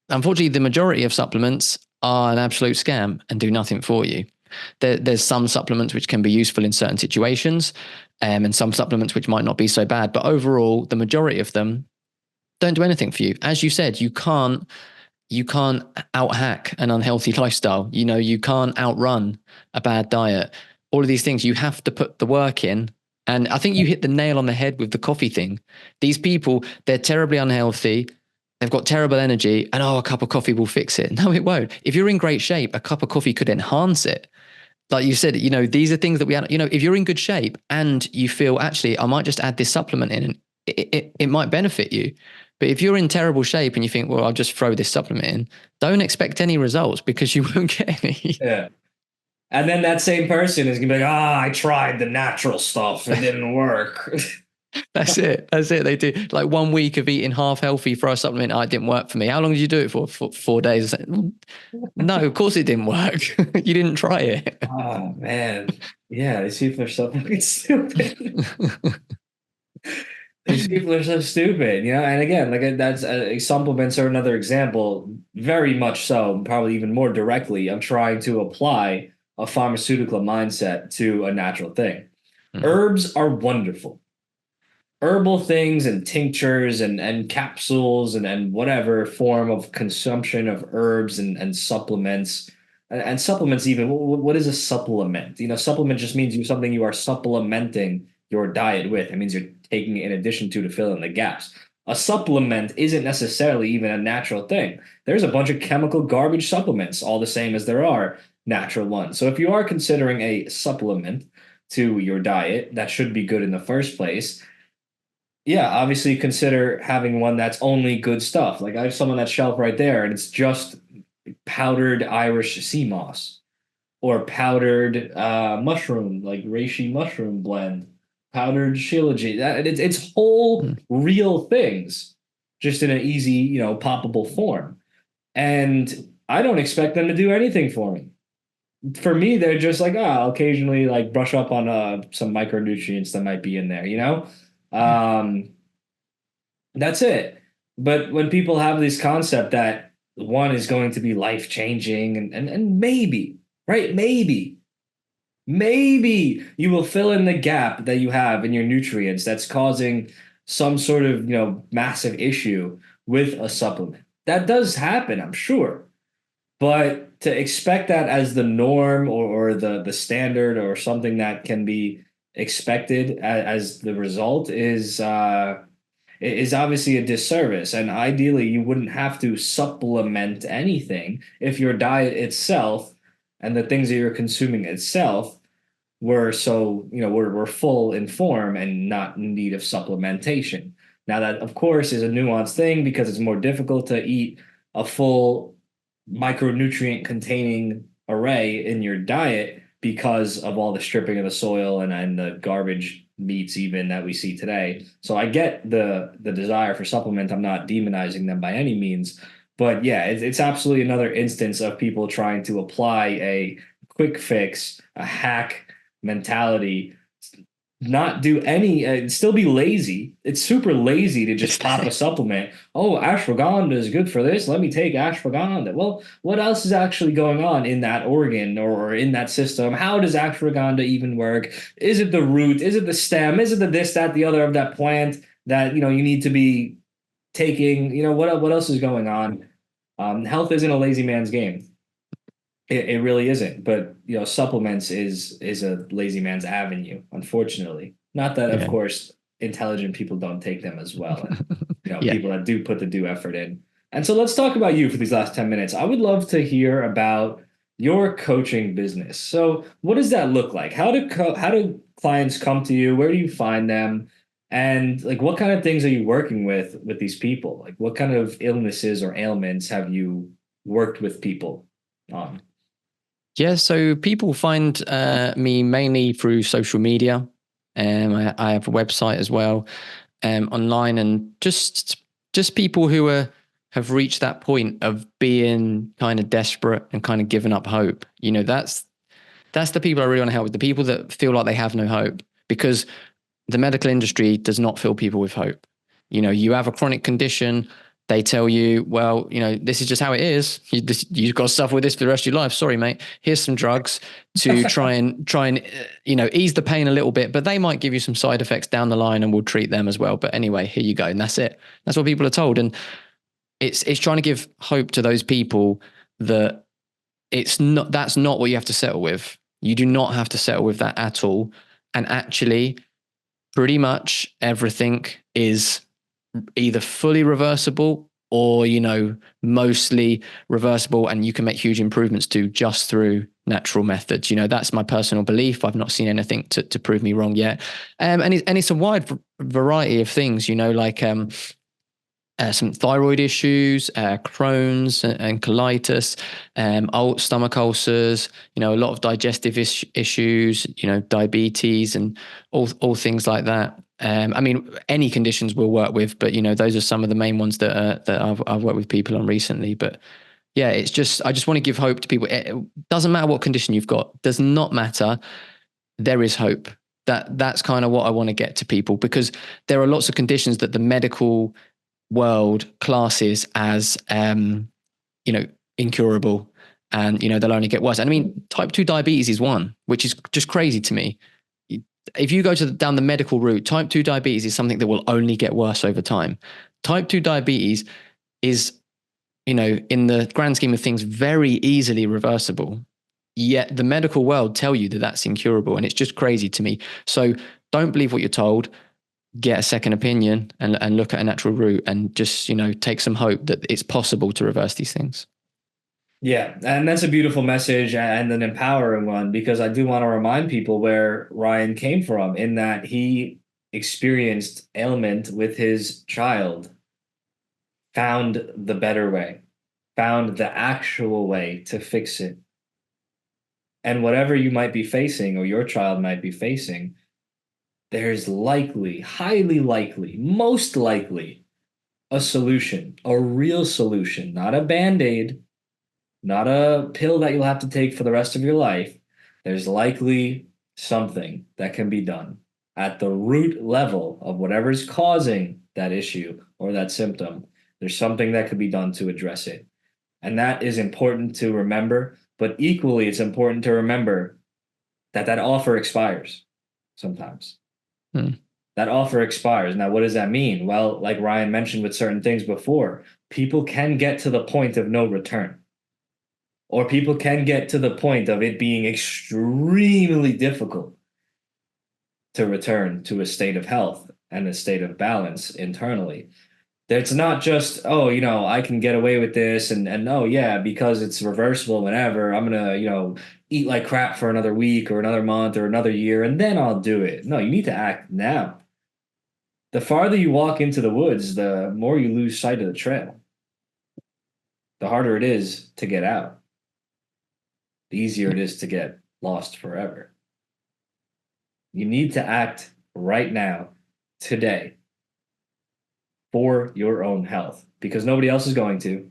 unfortunately, the majority of supplements are an absolute scam and do nothing for you. There's some supplements which can be useful in certain situations, and some supplements which might not be so bad. But overall, the majority of them don't do anything for you. As you said, you can't out hack an unhealthy lifestyle. You can't outrun a bad diet. All of these things, you have to put the work in. And I think you hit the nail on the head with the coffee thing. These people, they're terribly unhealthy. They've got terrible energy, and a cup of coffee will fix it. No, it won't. If you're in great shape, a cup of coffee could enhance it. Like you said, these are things that if you're in good shape and you feel actually, I might just add this supplement in and it might benefit you. But if you're in terrible shape and you think, well, I'll just throw this supplement in, don't expect any results because you won't get any. Yeah. And then that same person is gonna be like, I tried the natural stuff. It didn't work. That's it. That's it. They do like 1 week of eating half healthy for a supplement. Oh, it didn't work for me. How long did you do it for? For 4 days? No, of course it didn't work. You didn't try it. Oh man. Yeah, these people are so fucking stupid. These people are so stupid, and again, like that's supplements are another example, very much so, probably even more directly, of trying to apply a pharmaceutical mindset to a natural thing. Mm. Herbs are wonderful. Herbal things and tinctures and capsules and whatever form of consumption of herbs and supplements and supplements even what is a supplement? Supplement just means something you are supplementing your diet with. It means you're taking it in addition to fill in the gaps. A supplement isn't necessarily even a natural thing. There's a bunch of chemical garbage supplements, all the same as there are natural ones. So if you are considering a supplement to your diet that should be good in the first place, yeah, obviously consider having one that's only good stuff. Like I have some on that shelf right there, and it's just powdered Irish sea moss or powdered mushroom, like reishi mushroom blend, powdered shilajit. It's whole Mm. real things, just in an easy, poppable form. And I don't expect them to do anything for me. For me, they're just like, I'll occasionally like brush up on some micronutrients that might be in there, Yeah. Um, that's it. But when people have this concept that one is going to be life changing and maybe, right? Maybe you will fill in the gap that you have in your nutrients that's causing some sort of, massive issue with a supplement. That does happen, I'm sure. But to expect that as the norm or the standard or something that can be expected as the result is obviously a disservice. And ideally, you wouldn't have to supplement anything if your diet itself and the things that you're consuming itself were so, we're full in form and not in need of supplementation. Now, that, of course, is a nuanced thing because it's more difficult to eat a full micronutrient containing array in your diet because of all the stripping of the soil and the garbage meats even that we see today. So I get the desire for supplement. I'm not demonizing them by any means, but yeah, it's absolutely another instance of people trying to apply a quick fix, a hack mentality, not do any, still be lazy. It's super lazy to just pop a supplement. Oh, ashwagandha is good for this. Let me take ashwagandha. Well, what else is actually going on in that organ or in that system? How does ashwagandha even work? Is it the root? Is it the stem? Is it the this, that, the other of that plant that, you need to be taking? What else is going on? Health isn't a lazy man's game. It really isn't, but supplements is a lazy man's avenue, unfortunately. Not that, of Yeah. course, intelligent people don't take them as well, and Yeah. people that do put the due effort in. And so let's talk about you for these last 10 minutes. I would love to hear about your coaching business. So what does that look like? How do clients come to you? Where do you find them? And like what kind of things are you working with these people? Like what kind of illnesses or ailments have you worked with people on? Yeah, so people find me mainly through social media. I have a website as well, online, and just people who have reached that point of being kind of desperate and kind of giving up hope. That's the people I really want to help with. The people that feel like they have no hope, because the medical industry does not fill people with hope. You have a chronic condition. They tell you, well, this is just how it is. You've got to suffer with this for the rest of your life. Sorry, mate. Here's some drugs to try and ease the pain a little bit. But they might give you some side effects down the line, and we'll treat them as well. But anyway, here you go, and that's it. That's what people are told, and it's trying to give hope to those people that that's not what you have to settle with. You do not have to settle with that at all. And actually, pretty much everything is either fully reversible or, mostly reversible, and you can make huge improvements to just through natural methods. That's my personal belief. I've not seen anything to prove me wrong yet. And it's a wide variety of things, like some thyroid issues, Crohn's and colitis, stomach ulcers, a lot of digestive issues, diabetes and all things like that. I mean, any conditions we'll work with, but those are some of the main ones that I've worked with people on recently. But yeah, it's just, I just want to give hope to people. It doesn't matter what condition you've got, does not matter. There is hope. That's kind of what I want to get to people, because there are lots of conditions that the medical world classes as, incurable, and, they'll only get worse. And I mean, type 2 diabetes is one, which is just crazy to me. If you go down the medical route, type 2 diabetes is something that will only get worse over time. Type 2 diabetes is, in the grand scheme of things, very easily reversible. Yet the medical world tell you that that's incurable, and it's just crazy to me. So don't believe what you're told. Get a second opinion and look at a natural route, and just, take some hope that it's possible to reverse these things. Yeah, and that's a beautiful message and an empowering one, because I do want to remind people where Ryan came from, in that he experienced ailment with his child, found the better way, found the actual way to fix it. And whatever you might be facing, or your child might be facing, there's likely, highly likely, most likely a solution, a real solution, not a Band-Aid, not a pill that you'll have to take for the rest of your life. There's likely something that can be done at the root level of whatever's causing that issue or that symptom. There's something that could be done to address it. And that is important to remember. But equally, it's important to remember that that offer expires sometimes. That offer expires. Now, what does that mean? Well, like Ryan mentioned with certain things before, people can get to the point of no return. Or people can get to the point of it being extremely difficult to return to a state of health and a state of balance internally. It's not just, oh, I can get away with this, and oh yeah, because it's reversible whenever, I'm gonna, eat like crap for another week or another month or another year, and then I'll do it. No, you need to act now. The farther you walk into the woods, the more you lose sight of the trail. The harder it is to get out. The easier it is to get lost forever. You need to act right now, today, for your own health, because nobody else is going to.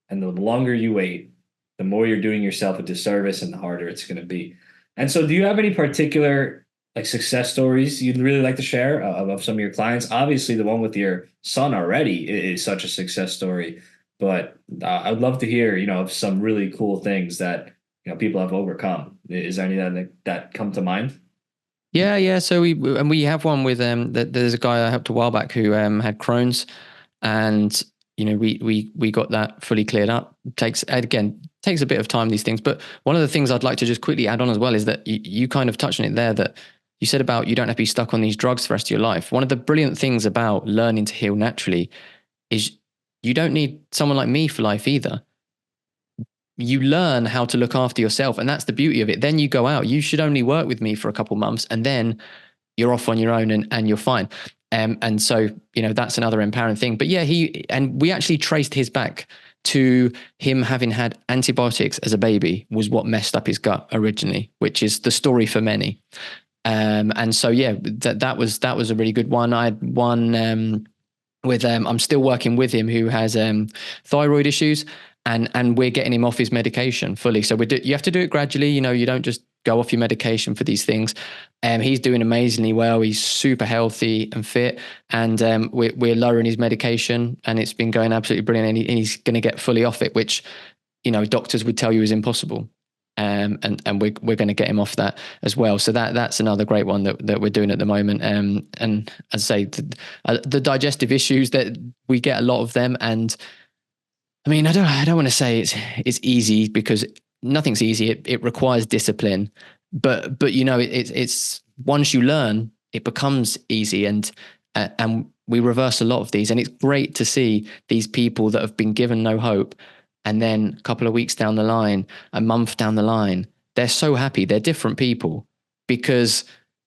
And the longer you wait, the more you're doing yourself a disservice, and the harder it's going to be. And so, do you have any particular success stories you'd really like to share of some of your clients? Obviously, the one with your son already is such a success story, but I'd love to hear, of some really cool things that people have overcome. Is there any that come to mind? Yeah. So we have one with there's a guy I helped a while back who had Crohn's, and we got that fully cleared up. Takes a bit of time, these things. But one of the things I'd like to just quickly add on as well is that you kind of touched on it there, that you said about you don't have to be stuck on these drugs for the rest of your life. One of the brilliant things about learning to heal naturally is you don't need someone like me for life either. You learn how to look after yourself, and that's the beauty of it. Then you go out. You should only work with me for a couple months, and then you're off on your own, and you're fine. And so, that's another empowering thing. But yeah, we actually traced his back to him having had antibiotics as a baby was what messed up his gut originally, which is the story for many. And so, yeah, that was a really good one. I had one with I'm still working with him, who has thyroid issues, and we're getting him off his medication fully. So you have to do it gradually. You don't just go off your medication for these things. He's doing amazingly well. He's super healthy and fit, and we're lowering his medication, and it's been going absolutely brilliant. And he's going to get fully off it, which doctors would tell you is impossible. And we're going to get him off that as well. So that's another great one that we're doing at the moment. And as I say, the digestive issues, that we get a lot of them. And I mean, I don't want to say it's easy, because nothing's easy. It requires discipline, but it's once you learn, it becomes easy, and we reverse a lot of these. And it's great to see these people that have been given no hope, and then a couple of weeks down the line, a month down the line, they're so happy. They're different people because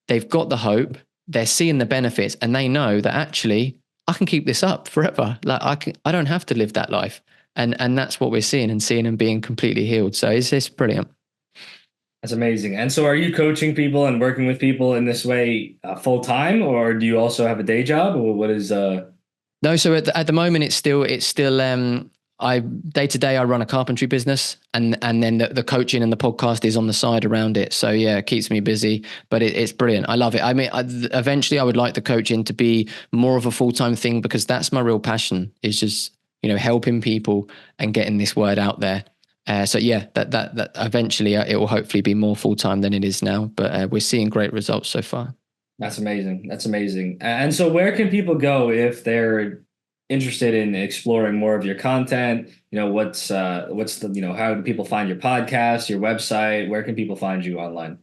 they've got the hope, they're seeing the benefits, and they know that actually I can keep this up forever. Like I don't have to live that life. And that's what we're seeing them being completely healed. So it's brilliant. That's amazing. And so are you coaching people and working with people in this way full time, or do you also have a day job, or what is No, so at the moment it's still I day to day I run a carpentry business, and then the coaching and the podcast is on the side around it. So yeah, it keeps me busy, but it's brilliant. I love it. I mean, eventually I would like the coaching to be more of a full-time thing, because that's my real passion, is just, helping people and getting this word out there. So yeah, that eventually it will hopefully be more full-time than it is now, but we're seeing great results so far. That's amazing. That's amazing. And so where can people go if they're interested in exploring more of your content? What's the, how do people find your podcast, your website? Where can people find you online?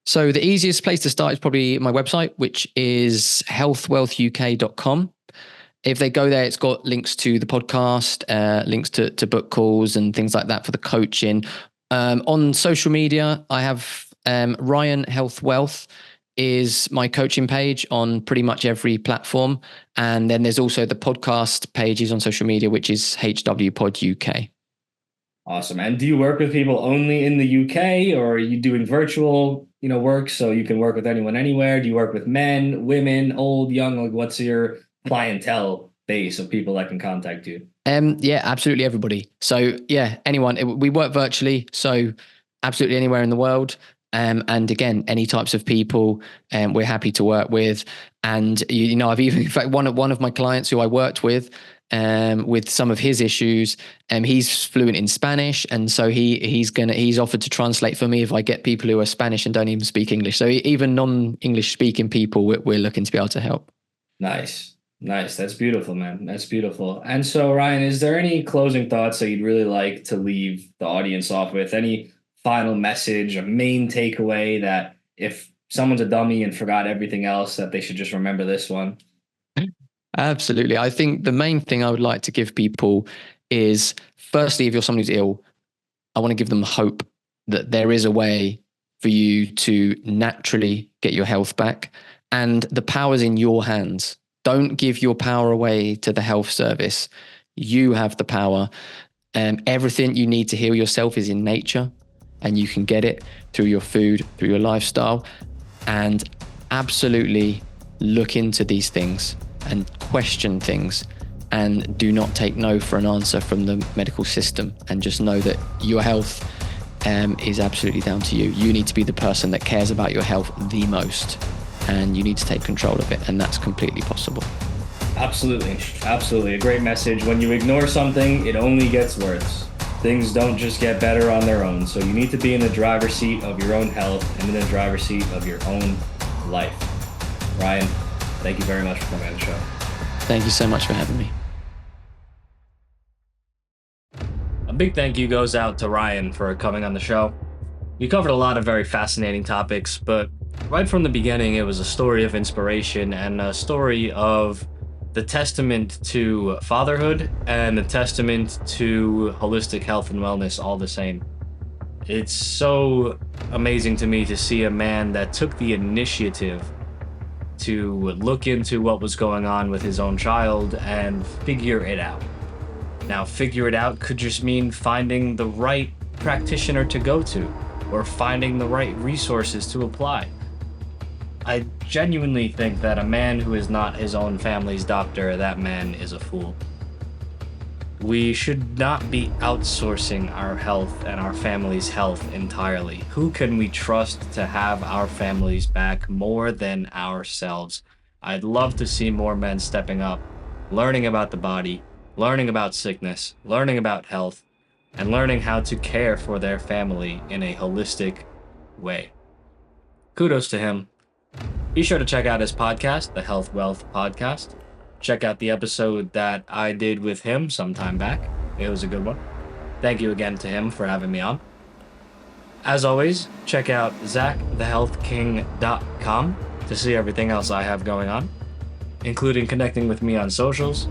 So the easiest place to start is probably my website, which is healthwealthuk.com. If they go there, it's got links to the podcast, links to book calls and things like that for the coaching. On social media, I have Ryan Health Wealth is my coaching page on pretty much every platform. And then there's also the podcast pages on social media, which is HW Pod UK. Awesome. And do you work with people only in the UK, or are you doing virtual, work so you can work with anyone anywhere? Do you work with men, women, old, young? Like, what's your clientele base of people that can contact you? Yeah, absolutely everybody. So yeah, anyone. We work virtually, so absolutely anywhere in the world. And again, any types of people, we're happy to work with. And I've even, in fact, one of my clients who I worked with some of his issues, he's fluent in Spanish, and so he's offered to translate for me if I get people who are Spanish and don't even speak English. So even non-English speaking people, we're looking to be able to help. Nice. That's beautiful, man. That's beautiful. And so, Ryan, is there any closing thoughts that you'd really like to leave the audience off with? Any final message, a main takeaway that if someone's a dummy and forgot everything else, that they should just remember this one? Absolutely. I think the main thing I would like to give people is, firstly, if you're someone who's ill, I want to give them hope that there is a way for you to naturally get your health back, and the power's in your hands. Don't give your power away to the health service. You have the power. Everything you need to heal yourself is in nature, and you can get it through your food, through your lifestyle. And absolutely look into these things and question things, and do not take no for an answer from the medical system, and just know that your health is absolutely down to you. You need to be the person that cares about your health the most, and you need to take control of it, and that's completely possible. Absolutely. A great message. When you ignore something, it only gets worse. Things don't just get better on their own. So you need to be in the driver's seat of your own health and in the driver's seat of your own life. Ryan, thank you very much for coming on the show. Thank you so much for having me. A big thank you goes out to Ryan for coming on the show. You covered a lot of very fascinating topics, but right from the beginning, it was a story of inspiration and a story of the testament to fatherhood and the testament to holistic health and wellness all the same. It's so amazing to me to see a man that took the initiative to look into what was going on with his own child and figure it out. Now, figure it out could just mean finding the right practitioner to go to, or finding the right resources to apply. I genuinely think that a man who is not his own family's doctor, that man is a fool. We should not be outsourcing our health and our family's health entirely. Who can we trust to have our families back more than ourselves? I'd love to see more men stepping up, learning about the body, learning about sickness, learning about health, and learning how to care for their family in a holistic way. Kudos to him. Be sure to check out his podcast, the Health Wealth Podcast. Check out the episode that I did with him some time back. It was a good one. Thank you again to him for having me on. As always, check out ZachTheHealthKing.com to see everything else I have going on, including connecting with me on socials,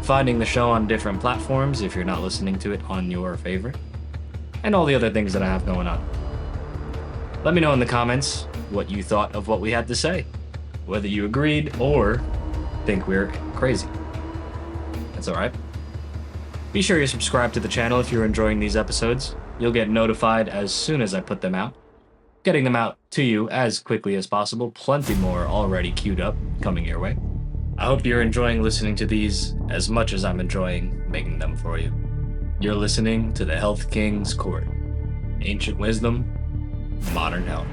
finding the show on different platforms if you're not listening to it on your favorite, and all the other things that I have going on. Let me know in the comments what you thought of what we had to say, whether you agreed or think we're crazy. That's all right. Be sure you subscribe to the channel if you're enjoying these episodes. You'll get notified as soon as I put them out. Getting them out to you as quickly as possible. Plenty more already queued up coming your way. I hope you're enjoying listening to these as much as I'm enjoying making them for you. You're listening to the Health King's Court. Ancient wisdom, modern health.